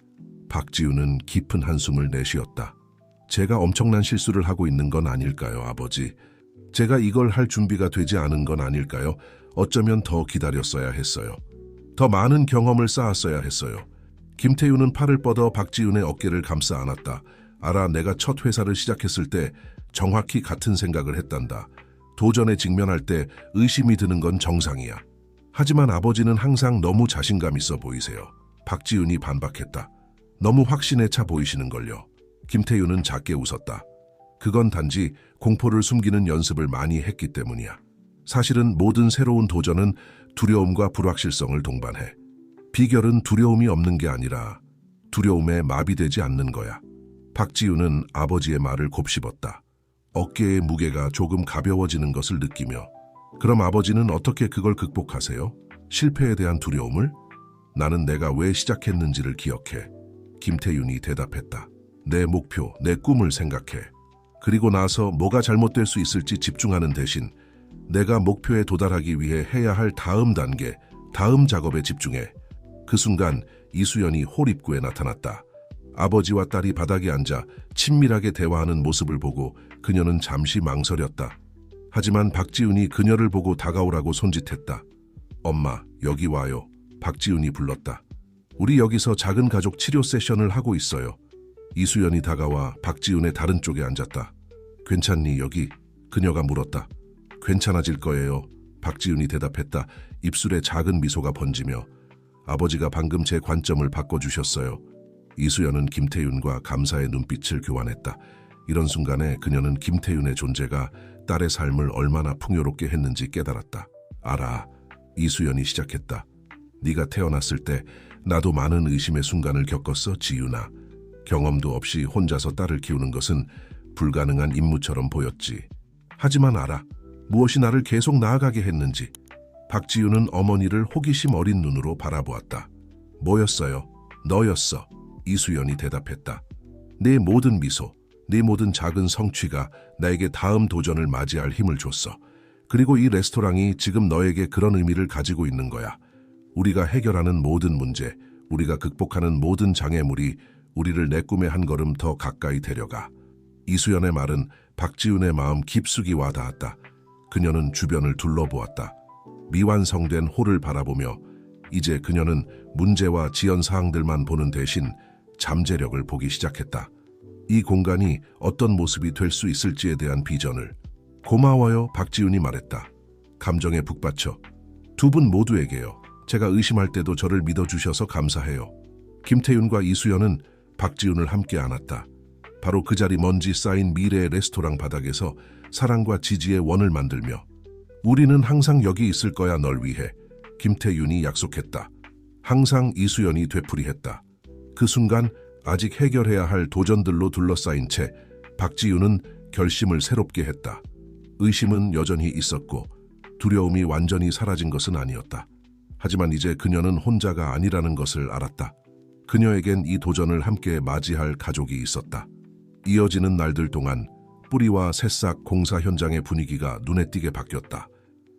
박지윤은 깊은 한숨을 내쉬었다. 제가 엄청난 실수를 하고 있는 건 아닐까요, 아버지? 제가 이걸 할 준비가 되지 않은 건 아닐까요? 어쩌면 더 기다렸어야 했어요. 더 많은 경험을 쌓았어야 했어요. 김태윤은 팔을 뻗어 박지윤의 어깨를 감싸 안았다. 알아, 내가 첫 회사를 시작했을 때 정확히 같은 생각을 했단다. 도전에 직면할 때 의심이 드는 건 정상이야. 하지만 아버지는 항상 너무 자신감 있어 보이세요. 박지윤이 반박했다. 너무 확신에 차 보이시는걸요. 김태윤은 작게 웃었다. 그건 단지 공포를 숨기는 연습을 많이 했기 때문이야. 사실은 모든 새로운 도전은 두려움과 불확실성을 동반해. 비결은 두려움이 없는 게 아니라 두려움에 마비되지 않는 거야. 박지윤은 아버지의 말을 곱씹었다. 어깨의 무게가 조금 가벼워지는 것을 느끼며. 그럼 아버지는 어떻게 그걸 극복하세요? 실패에 대한 두려움을? 나는 내가 왜 시작했는지를 기억해. 김태윤이 대답했다. 내 목표, 내 꿈을 생각해. 그리고 나서 뭐가 잘못될 수 있을지 집중하는 대신 내가 목표에 도달하기 위해 해야 할 다음 단계, 다음 작업에 집중해. 그 순간 이수연이 홀 입구에 나타났다. 아버지와 딸이 바닥에 앉아 친밀하게 대화하는 모습을 보고 그녀는 잠시 망설였다. 하지만 박지윤이 그녀를 보고 다가오라고 손짓했다. 엄마, 여기 와요. 박지윤이 불렀다. 우리 여기서 작은 가족 치료 세션을 하고 있어요. 이수연이 다가와 박지훈의 다른 쪽에 앉았다. 괜찮니 여기? 그녀가 물었다. 괜찮아질 거예요. 박지훈이 대답했다. 입술에 작은 미소가 번지며 아버지가 방금 제 관점을 바꿔주셨어요. 이수연은 김태윤과 감사의 눈빛을 교환했다. 이런 순간에 그녀는 김태윤의 존재가 딸의 삶을 얼마나 풍요롭게 했는지 깨달았다. 알아. 이수연이 시작했다. 네가 태어났을 때 나도 많은 의심의 순간을 겪었어, 지윤아. 경험도 없이 혼자서 딸을 키우는 것은 불가능한 임무처럼 보였지. 하지만 알아. 무엇이 나를 계속 나아가게 했는지. 박지윤은 어머니를 호기심 어린 눈으로 바라보았다. 뭐였어요? 너였어. 이수연이 대답했다. 내 모든 미소, 내 모든 작은 성취가 나에게 다음 도전을 맞이할 힘을 줬어. 그리고 이 레스토랑이 지금 너에게 그런 의미를 가지고 있는 거야. 우리가 해결하는 모든 문제, 우리가 극복하는 모든 장애물이 우리를 내 꿈에 한 걸음 더 가까이 데려가. 이수연의 말은 박지훈의 마음 깊숙이 와닿았다. 그녀는 주변을 둘러보았다. 미완성된 홀을 바라보며 이제 그녀는 문제와 지연사항들만 보는 대신 잠재력을 보기 시작했다. 이 공간이 어떤 모습이 될 수 있을지에 대한 비전을. 고마워요, 박지훈이 말했다. 감정에 북받쳐. 두 분 모두에게요. 제가 의심할 때도 저를 믿어주셔서 감사해요. 김태윤과 이수연은 박지훈을 함께 안았다. 바로 그 자리 먼지 쌓인 미래의 레스토랑 바닥에서 사랑과 지지의 원을 만들며 우리는 항상 여기 있을 거야 널 위해. 김태윤이 약속했다. 항상 이수연이 되풀이했다. 그 순간 아직 해결해야 할 도전들로 둘러싸인 채 박지윤은 결심을 새롭게 했다. 의심은 여전히 있었고 두려움이 완전히 사라진 것은 아니었다. 하지만 이제 그녀는 혼자가 아니라는 것을 알았다. 그녀에겐 이 도전을 함께 맞이할 가족이 있었다. 이어지는 날들 동안 뿌리와 새싹 공사 현장의 분위기가 눈에 띄게 바뀌었다.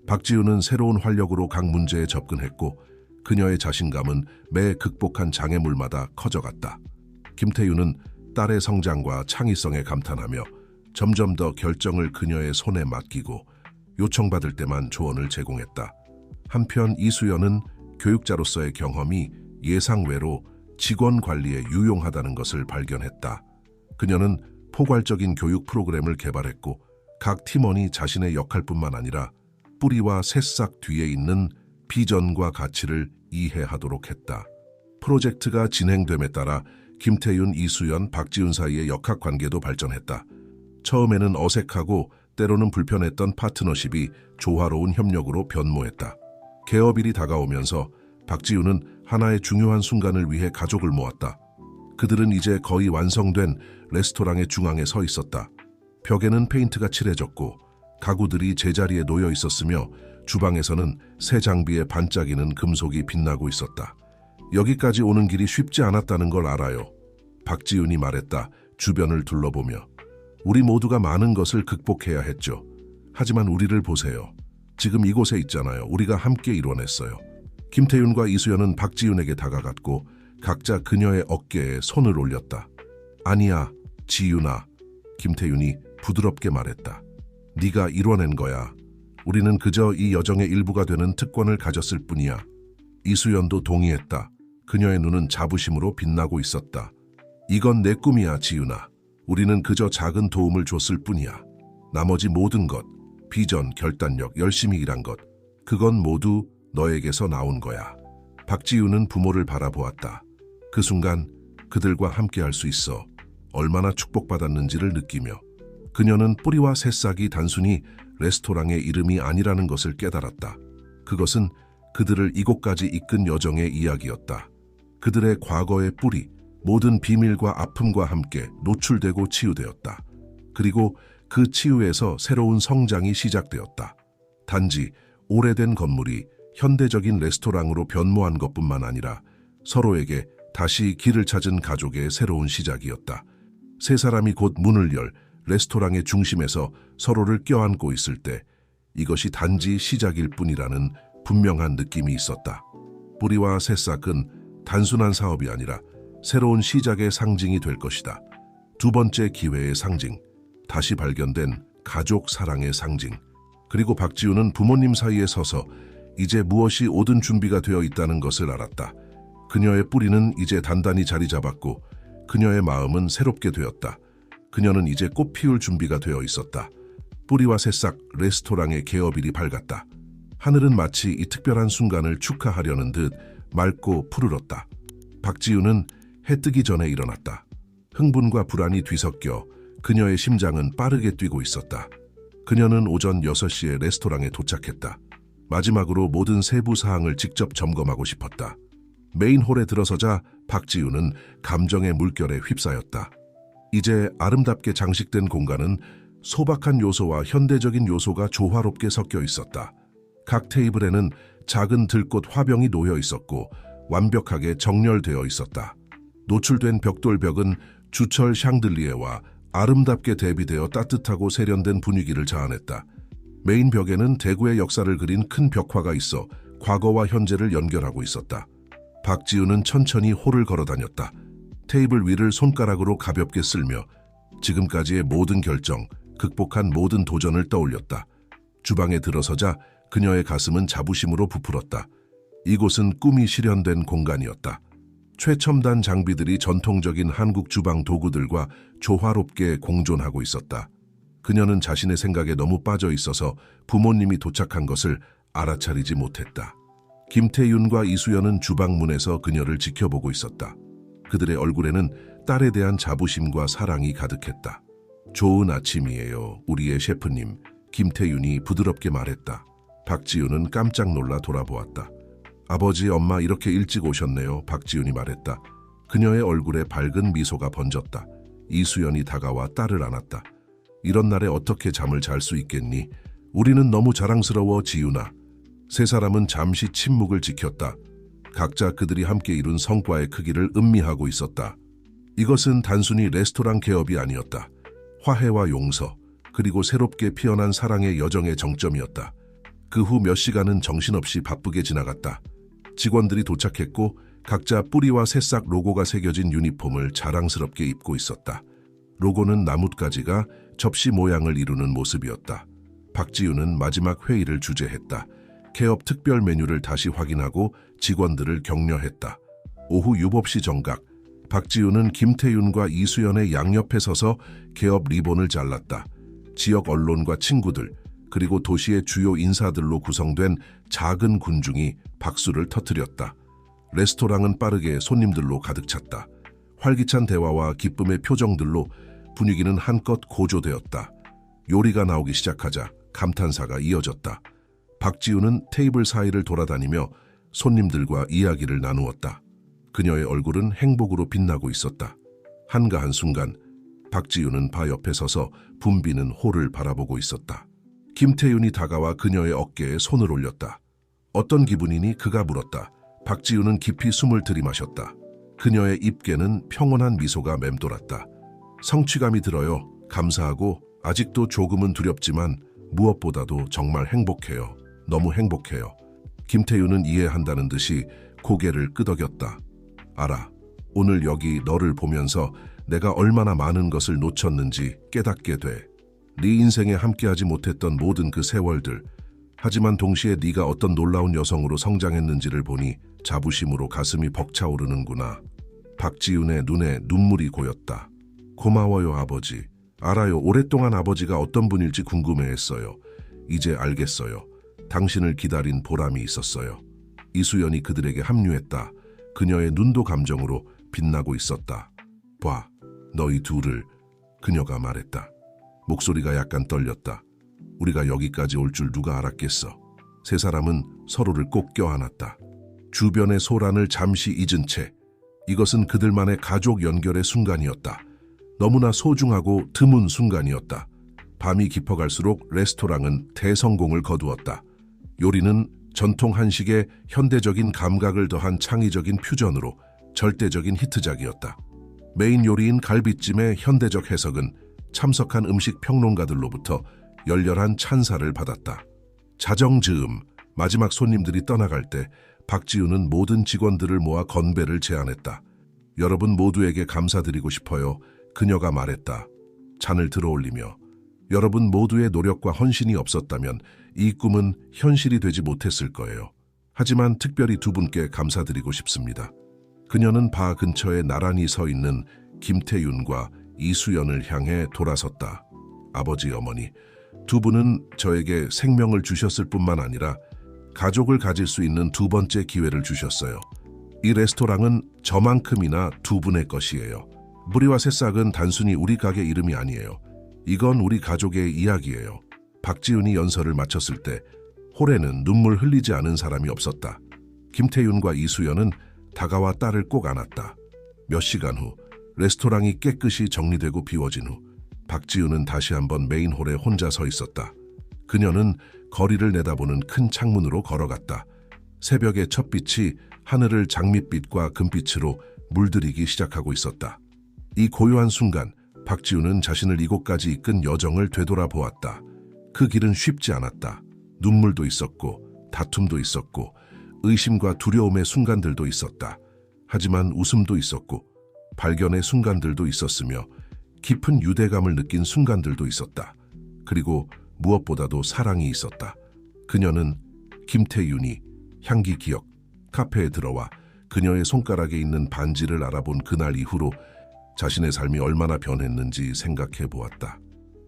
박지훈은 새로운 활력으로 각 문제에 접근했고 그녀의 자신감은 매 극복한 장애물마다 커져갔다. 김태윤은 딸의 성장과 창의성에 감탄하며 점점 더 결정을 그녀의 손에 맡기고 요청받을 때만 조언을 제공했다. 한편 이수연은 교육자로서의 경험이 예상외로 직원 관리에 유용하다는 것을 발견했다. 그녀는 포괄적인 교육 프로그램을 개발했고 각 팀원이 자신의 역할뿐만 아니라 뿌리와 새싹 뒤에 있는 비전과 가치를 이해하도록 했다. 프로젝트가 진행됨에 따라 김태윤, 이수연, 박지훈 사이의 역학관계도 발전했다. 처음에는 어색하고 때로는 불편했던 파트너십이 조화로운 협력으로 변모했다. 개업일이 다가오면서 박지훈은 하나의 중요한 순간을 위해 가족을 모았다. 그들은 이제 거의 완성된 레스토랑의 중앙에 서 있었다. 벽에는 페인트가 칠해졌고 가구들이 제자리에 놓여 있었으며 주방에서는 새 장비에 반짝이는 금속이 빛나고 있었다. 여기까지 오는 길이 쉽지 않았다는 걸 알아요. 박지훈이 말했다. 주변을 둘러보며. 우리 모두가 많은 것을 극복해야 했죠. 하지만 우리를 보세요. 지금 이곳에 있잖아요. 우리가 함께 이뤄냈어요. 김태윤과 이수연은 박지훈에게 다가갔고 각자 그녀의 어깨에 손을 올렸다. 아니야, 지윤아. 김태윤이 부드럽게 말했다. 네가 이뤄낸 거야. 우리는 그저 이 여정의 일부가 되는 특권을 가졌을 뿐이야. 이수연도 동의했다. 그녀의 눈은 자부심으로 빛나고 있었다. 이건 내 꿈이야, 지윤아. 우리는 그저 작은 도움을 줬을 뿐이야. 나머지 모든 것, 비전, 결단력, 열심히 일한 것, 그건 모두 너에게서 나온 거야. 박지윤은 부모를 바라보았다. 그 순간 그들과 함께할 수 있어 얼마나 축복받았는지를 느끼며 그녀는 뿌리와 새싹이 단순히 레스토랑의 이름이 아니라는 것을 깨달았다. 그것은 그들을 이곳까지 이끈 여정의 이야기였다. 그들의 과거의 뿌리, 모든 비밀과 아픔과 함께 노출되고 치유되었다. 그리고 그 치유에서 새로운 성장이 시작되었다. 단지 오래된 건물이 현대적인 레스토랑으로 변모한 것뿐만 아니라 서로에게 다시 길을 찾은 가족의 새로운 시작이었다. 세 사람이 곧 문을 열 레스토랑의 중심에서 서로를 껴안고 있을 때 이것이 단지 시작일 뿐이라는 분명한 느낌이 있었다. 뿌리와 새싹은 단순한 사업이 아니라 새로운 시작의 상징이 될 것이다. 두 번째 기회의 상징, 다시 발견된 가족 사랑의 상징. 그리고 박지훈은 부모님 사이에 서서 이제 무엇이 오든 준비가 되어 있다는 것을 알았다. 그녀의 뿌리는 이제 단단히 자리 잡았고 그녀의 마음은 새롭게 되었다. 그녀는 이제 꽃 피울 준비가 되어 있었다. 뿌리와 새싹 레스토랑의 개업일이 밝았다. 하늘은 마치 이 특별한 순간을 축하하려는 듯 맑고 푸르렀다. 박지우는 해 뜨기 전에 일어났다. 흥분과 불안이 뒤섞여 그녀의 심장은 빠르게 뛰고 있었다. 그녀는 오전 6시에 레스토랑에 도착했다. 마지막으로 모든 세부 사항을 직접 점검하고 싶었다. 메인홀에 들어서자 박지우는 감정의 물결에 휩싸였다. 이제 아름답게 장식된 공간은 소박한 요소와 현대적인 요소가 조화롭게 섞여 있었다. 각 테이블에는 작은 들꽃 화병이 놓여 있었고 완벽하게 정렬되어 있었다. 노출된 벽돌벽은 주철 샹들리에와 아름답게 대비되어 따뜻하고 세련된 분위기를 자아냈다. 메인 벽에는 대구의 역사를 그린 큰 벽화가 있어 과거와 현재를 연결하고 있었다. 박지우는 천천히 홀을 걸어다녔다. 테이블 위를 손가락으로 가볍게 쓸며 지금까지의 모든 결정, 극복한 모든 도전을 떠올렸다. 주방에 들어서자 그녀의 가슴은 자부심으로 부풀었다. 이곳은 꿈이 실현된 공간이었다. 최첨단 장비들이 전통적인 한국 주방 도구들과 조화롭게 공존하고 있었다. 그녀는 자신의 생각에 너무 빠져 있어서 부모님이 도착한 것을 알아차리지 못했다. 김태윤과 이수연은 주방문에서 그녀를 지켜보고 있었다. 그들의 얼굴에는 딸에 대한 자부심과 사랑이 가득했다. 좋은 아침이에요, 우리의 셰프님, 김태윤이 부드럽게 말했다. 박지우는 깜짝 놀라 돌아보았다. 아버지, 엄마 이렇게 일찍 오셨네요, 박지윤이 말했다. 그녀의 얼굴에 밝은 미소가 번졌다. 이수연이 다가와 딸을 안았다. 이런 날에 어떻게 잠을 잘 수 있겠니? 우리는 너무 자랑스러워, 지윤아. 세 사람은 잠시 침묵을 지켰다. 각자 그들이 함께 이룬 성과의 크기를 음미하고 있었다. 이것은 단순히 레스토랑 개업이 아니었다. 화해와 용서, 그리고 새롭게 피어난 사랑의 여정의 정점이었다. 그 후 몇 시간은 정신없이 바쁘게 지나갔다. 직원들이 도착했고 각자 뿌리와 새싹 로고가 새겨진 유니폼을 자랑스럽게 입고 있었다. 로고는 나뭇가지가 접시 모양을 이루는 모습이었다. 박지우는 마지막 회의를 주재했다. 개업 특별 메뉴를 다시 확인하고 직원들을 격려했다. 오후 유법시 정각, 박지우는 김태윤과 이수연의 양옆에 서서 개업 리본을 잘랐다. 지역 언론과 친구들, 그리고 도시의 주요 인사들로 구성된 작은 군중이 박수를 터뜨렸다. 레스토랑은 빠르게 손님들로 가득 찼다. 활기찬 대화와 기쁨의 표정들로 분위기는 한껏 고조되었다. 요리가 나오기 시작하자 감탄사가 이어졌다. 박지우는 테이블 사이를 돌아다니며 손님들과 이야기를 나누었다. 그녀의 얼굴은 행복으로 빛나고 있었다. 한가한 순간 박지우는 바 옆에 서서 붐비는 홀을 바라보고 있었다. 김태윤이 다가와 그녀의 어깨에 손을 올렸다. 어떤 기분이니? 그가 물었다. 박지우는 깊이 숨을 들이마셨다. 그녀의 입계는 평온한 미소가 맴돌았다. 성취감이 들어요. 감사하고 아직도 조금은 두렵지만 무엇보다도 정말 행복해요. 너무 행복해요. 김태윤은 이해한다는 듯이 고개를 끄덕였다. 알아. 오늘 여기 너를 보면서 내가 얼마나 많은 것을 놓쳤는지 깨닫게 돼. 네 인생에 함께하지 못했던 모든 그 세월들. 하지만 동시에 네가 어떤 놀라운 여성으로 성장했는지를 보니 자부심으로 가슴이 벅차오르는구나. 박지윤의 눈에 눈물이 고였다. 고마워요, 아버지. 알아요. 오랫동안 아버지가 어떤 분일지 궁금해했어요. 이제 알겠어요. 당신을 기다린 보람이 있었어요. 이수연이 그들에게 합류했다. 그녀의 눈도 감정으로 빛나고 있었다. 봐, 너희 둘을, 그녀가 말했다. 목소리가 약간 떨렸다. 우리가 여기까지 올 줄 누가 알았겠어. 세 사람은 서로를 꼭 껴안았다. 주변의 소란을 잠시 잊은 채 이것은 그들만의 가족 연결의 순간이었다. 너무나 소중하고 드문 순간이었다. 밤이 깊어갈수록 레스토랑은 대성공을 거두었다. 요리는 전통 한식에 현대적인 감각을 더한 창의적인 퓨전으로 절대적인 히트작이었다. 메인 요리인 갈비찜의 현대적 해석은 참석한 음식 평론가들로부터 열렬한 찬사를 받았다. 자정즈음, 마지막 손님들이 떠나갈 때 박지우는 모든 직원들을 모아 건배를 제안했다. 여러분 모두에게 감사드리고 싶어요. 그녀가 말했다. 잔을 들어올리며 여러분 모두의 노력과 헌신이 없었다면 이 꿈은 현실이 되지 못했을 거예요. 하지만 특별히 두 분께 감사드리고 싶습니다. 그녀는 바 근처에 나란히 서 있는 김태윤과 이수연을 향해 돌아섰다. 아버지, 어머니, 두 분은 저에게 생명을 주셨을 뿐만 아니라 가족을 가질 수 있는 두 번째 기회를 주셨어요. 이 레스토랑은 저만큼이나 두 분의 것이에요. 뿌리와 새싹은 단순히 우리 가게 이름이 아니에요. 이건 우리 가족의 이야기예요. 박지훈이 연설을 마쳤을 때 홀에는 눈물 흘리지 않은 사람이 없었다. 김태윤과 이수연은 다가와 딸을 꼭 안았다. 몇 시간 후 레스토랑이 깨끗이 정리되고 비워진 후 박지훈은 다시 한번 메인홀에 혼자 서 있었다. 그녀는 거리를 내다보는 큰 창문으로 걸어갔다. 새벽의 첫빛이 하늘을 장밋빛과 금빛으로 물들이기 시작하고 있었다. 이 고요한 순간 박지훈은 자신을 이곳까지 이끈 여정을 되돌아보았다. 그 길은 쉽지 않았다. 눈물도 있었고 다툼도 있었고 의심과 두려움의 순간들도 있었다. 하지만 웃음도 있었고 발견의 순간들도 있었으며 깊은 유대감을 느낀 순간들도 있었다. 그리고 무엇보다도 사랑이 있었다. 그녀는 김태윤이 향기 기억 카페에 들어와 그녀의 손가락에 있는 반지를 알아본 그날 이후로 자신의 삶이 얼마나 변했는지 생각해 보았다.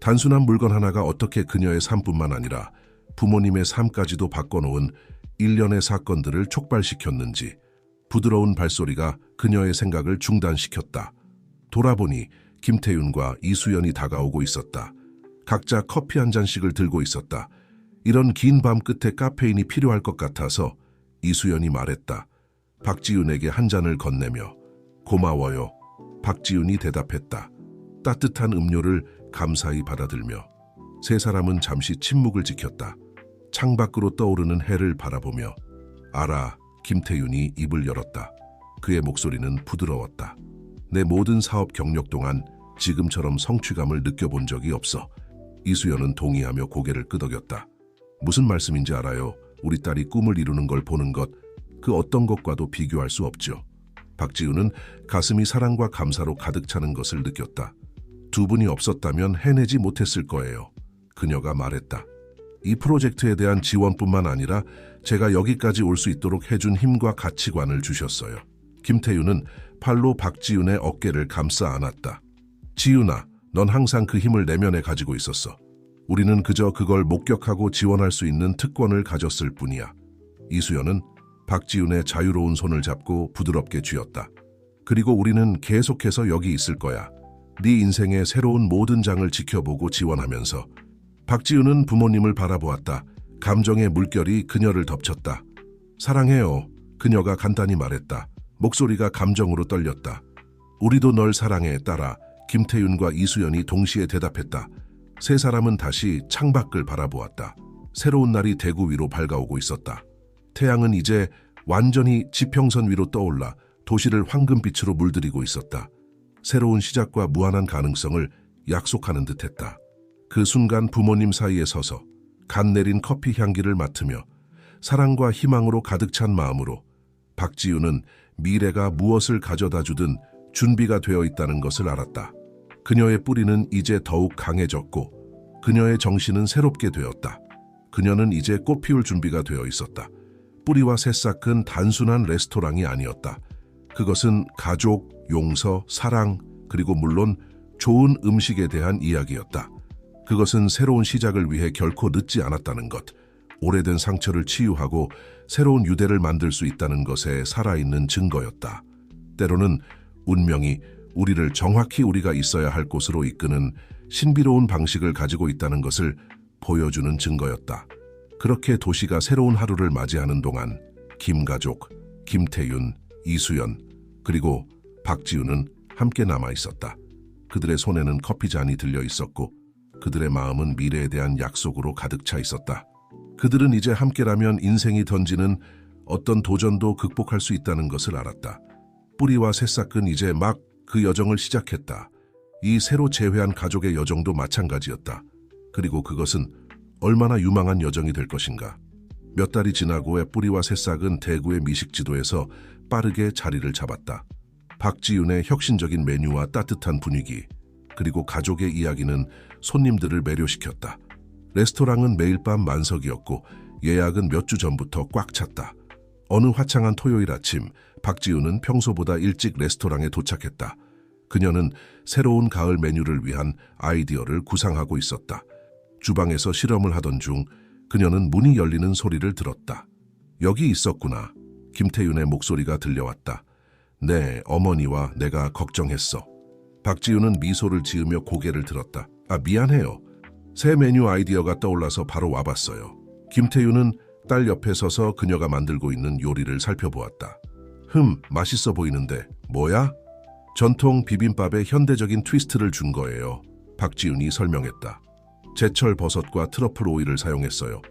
단순한 물건 하나가 어떻게 그녀의 삶뿐만 아니라 부모님의 삶까지도 바꿔놓은 일련의 사건들을 촉발시켰는지 부드러운 발소리가 그녀의 생각을 중단시켰다. 돌아보니 김태윤과 이수연이 다가오고 있었다. 각자 커피 한 잔씩을 들고 있었다. 이런 긴 밤 끝에 카페인이 필요할 것 같아서 이수연이 말했다. 박지윤에게 한 잔을 건네며 고마워요. 박지윤이 대답했다. 따뜻한 음료를 감사히 받아들며 세 사람은 잠시 침묵을 지켰다. 창밖으로 떠오르는 해를 바라보며 알아. 김태윤이 입을 열었다. 그의 목소리는 부드러웠다. 내 모든 사업 경력 동안 지금처럼 성취감을 느껴본 적이 없어. 이수연은 동의하며 고개를 끄덕였다. 무슨 말씀인지 알아요. 우리 딸이 꿈을 이루는 걸 보는 것, 그 어떤 것과도 비교할 수 없죠. 박지훈은 가슴이 사랑과 감사로 가득 차는 것을 느꼈다. 두 분이 없었다면 해내지 못했을 거예요. 그녀가 말했다. 이 프로젝트에 대한 지원뿐만 아니라 제가 여기까지 올 수 있도록 해준 힘과 가치관을 주셨어요. 김태윤은 팔로 박지훈의 어깨를 감싸 안았다. 지훈아, 넌 항상 그 힘을 내면에 가지고 있었어. 우리는 그저 그걸 목격하고 지원할 수 있는 특권을 가졌을 뿐이야. 이수연은 박지훈의 자유로운 손을 잡고 부드럽게 쥐었다. 그리고 우리는 계속해서 여기 있을 거야. 네 인생의 새로운 모든 장을 지켜보고 지원하면서. 박지훈은 부모님을 바라보았다. 감정의 물결이 그녀를 덮쳤다. 사랑해요. 그녀가 간단히 말했다. 목소리가 감정으로 떨렸다. 우리도 널 사랑해, 딸아. 김태윤과 이수연이 동시에 대답했다. 세 사람은 다시 창밖을 바라보았다. 새로운 날이 대구 위로 밝아오고 있었다. 태양은 이제 완전히 지평선 위로 떠올라 도시를 황금빛으로 물들이고 있었다. 새로운 시작과 무한한 가능성을 약속하는 듯했다. 그 순간 부모님 사이에 서서 간 내린 커피 향기를 맡으며 사랑과 희망으로 가득 찬 마음으로 박지윤은 미래가 무엇을 가져다 주든 준비가 되어 있다는 것을 알았다. 그녀의 뿌리는 이제 더욱 강해졌고 그녀의 정신은 새롭게 되었다. 그녀는 이제 꽃피울 준비가 되어 있었다. 뿌리와 새싹은 단순한 레스토랑이 아니었다. 그것은 가족, 용서, 사랑, 그리고 물론 좋은 음식에 대한 이야기였다. 그것은 새로운 시작을 위해 결코 늦지 않았다는 것, 오래된 상처를 치유하고 새로운 유대를 만들 수 있다는 것에 살아있는 증거였다. 때로는 운명이 우리를 정확히 우리가 있어야 할 곳으로 이끄는 신비로운 방식을 가지고 있다는 것을 보여주는 증거였다. 그렇게 도시가 새로운 하루를 맞이하는 동안 김가족, 김태윤, 이수연, 그리고 박지훈은 함께 남아 있었다. 그들의 손에는 커피잔이 들려 있었고 그들의 마음은 미래에 대한 약속으로 가득 차 있었다. 그들은 이제 함께라면 인생이 던지는 어떤 도전도 극복할 수 있다는 것을 알았다. 뿌리와 새싹은 이제 막 그 여정을 시작했다. 이 새로 재회한 가족의 여정도 마찬가지였다. 그리고 그것은 얼마나 유망한 여정이 될 것인가. 몇 달이 지나고 뿌리와 새싹은 대구의 미식지도에서 빠르게 자리를 잡았다. 박지윤의 혁신적인 메뉴와 따뜻한 분위기, 그리고 가족의 이야기는 손님들을 매료시켰다. 레스토랑은 매일 밤 만석이었고 예약은 몇 주 전부터 꽉 찼다. 어느 화창한 토요일 아침, 박지윤은 평소보다 일찍 레스토랑에 도착했다. 그녀는 새로운 가을 메뉴를 위한 아이디어를 구상하고 있었다. 주방에서 실험을 하던 중 그녀는 문이 열리는 소리를 들었다. 여기 있었구나. 김태윤의 목소리가 들려왔다. 네, 어머니와 내가 걱정했어. 박지윤은 미소를 지으며 고개를 들었다. 미안해요. 새 메뉴 아이디어가 떠올라서 바로 와봤어요. 김태윤은 딸 옆에 서서 그녀가 만들고 있는 요리를 살펴보았다. 맛있어 보이는데 뭐야? 전통 비빔밥에 현대적인 트위스트를 준 거예요. 박지윤이 설명했다. 제철 버섯과 트러플 오일을 사용했어요.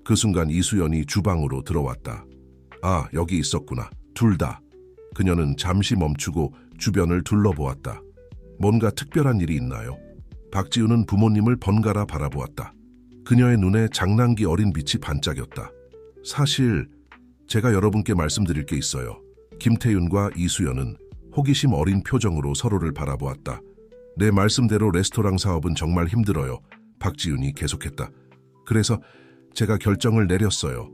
그 순간 이수연이 주방으로 들어왔다. 여기 있었구나. 둘 다. 그녀는 잠시 멈추고 주변을 둘러보았다. 뭔가 특별한 일이 있나요? 박지윤은 부모님을 번갈아 바라보았다. 그녀의 눈에 장난기 어린 빛이 반짝였다. 사실 제가 여러분께 말씀드릴 게 있어요. 김태윤과 이수연은 호기심 어린 표정으로 서로를 바라보았다. 내 말씀대로 레스토랑 사업은 정말 힘들어요. 박지윤이 계속했다. 그래서 제가 결정을 내렸어요.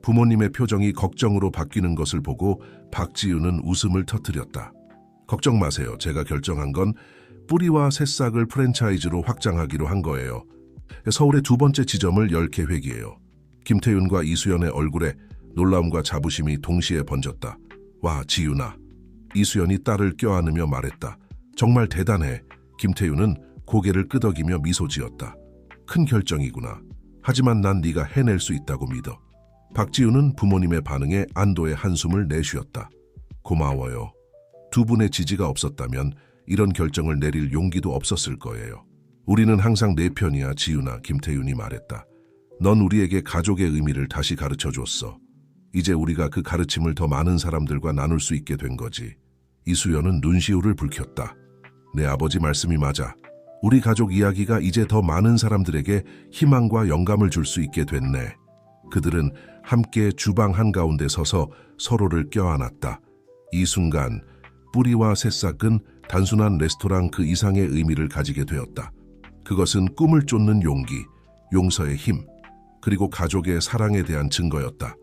부모님의 표정이 걱정으로 바뀌는 것을 보고 박지윤은 웃음을 터뜨렸다. 걱정 마세요. 제가 결정한 건 뿌리와 새싹을 프랜차이즈로 확장하기로 한 거예요. 서울의 두 번째 지점을 열 계획이에요. 김태윤과 이수연의 얼굴에 놀라움과 자부심이 동시에 번졌다. 와, 지윤아. 이수연이 딸을 껴안으며 말했다. 정말 대단해. 김태윤은 고개를 끄덕이며 미소 지었다. 큰 결정이구나. 하지만 난 네가 해낼 수 있다고 믿어. 박지윤은 부모님의 반응에 안도의 한숨을 내쉬었다. 고마워요. 두 분의 지지가 없었다면 이런 결정을 내릴 용기도 없었을 거예요. 우리는 항상 내 편이야, 지윤아. 김태윤이 말했다. 넌 우리에게 가족의 의미를 다시 가르쳐줬어. 이제 우리가 그 가르침을 더 많은 사람들과 나눌 수 있게 된 거지. 이수연은 눈시울을 붉혔다. 내 아버지 말씀이 맞아. 우리 가족 이야기가 이제 더 많은 사람들에게 희망과 영감을 줄 수 있게 됐네. 그들은 함께 주방 한가운데 서서 서로를 껴안았다. 이 순간 뿌리와 새싹은 단순한 레스토랑 그 이상의 의미를 가지게 되었다. 그것은 꿈을 쫓는 용기, 용서의 힘, 그리고 가족의 사랑에 대한 증거였다.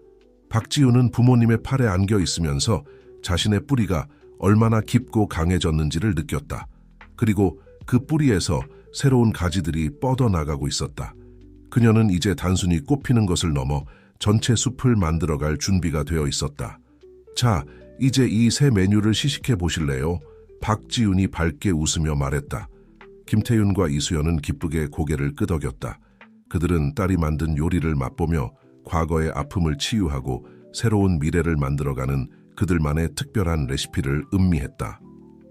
박지윤은 부모님의 팔에 안겨 있으면서 자신의 뿌리가 얼마나 깊고 강해졌는지를 느꼈다. 그리고 그 뿌리에서 새로운 가지들이 뻗어나가고 있었다. 그녀는 이제 단순히 꽃피는 것을 넘어 전체 숲을 만들어갈 준비가 되어 있었다. 자, 이제 이 새 메뉴를 시식해 보실래요? 박지윤이 밝게 웃으며 말했다. 김태윤과 이수연은 기쁘게 고개를 끄덕였다. 그들은 딸이 만든 요리를 맛보며 과거의 아픔을 치유하고 새로운 미래를 만들어가는 그들만의 특별한 레시피를 음미했다.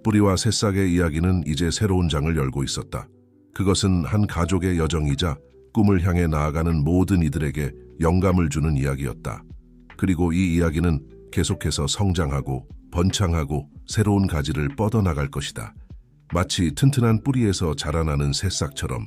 뿌리와 새싹의 이야기는 이제 새로운 장을 열고 있었다. 그것은 한 가족의 여정이자 꿈을 향해 나아가는 모든 이들에게 영감을 주는 이야기였다. 그리고 이 이야기는 계속해서 성장하고 번창하고 새로운 가지를 뻗어나갈 것이다. 마치 튼튼한 뿌리에서 자라나는 새싹처럼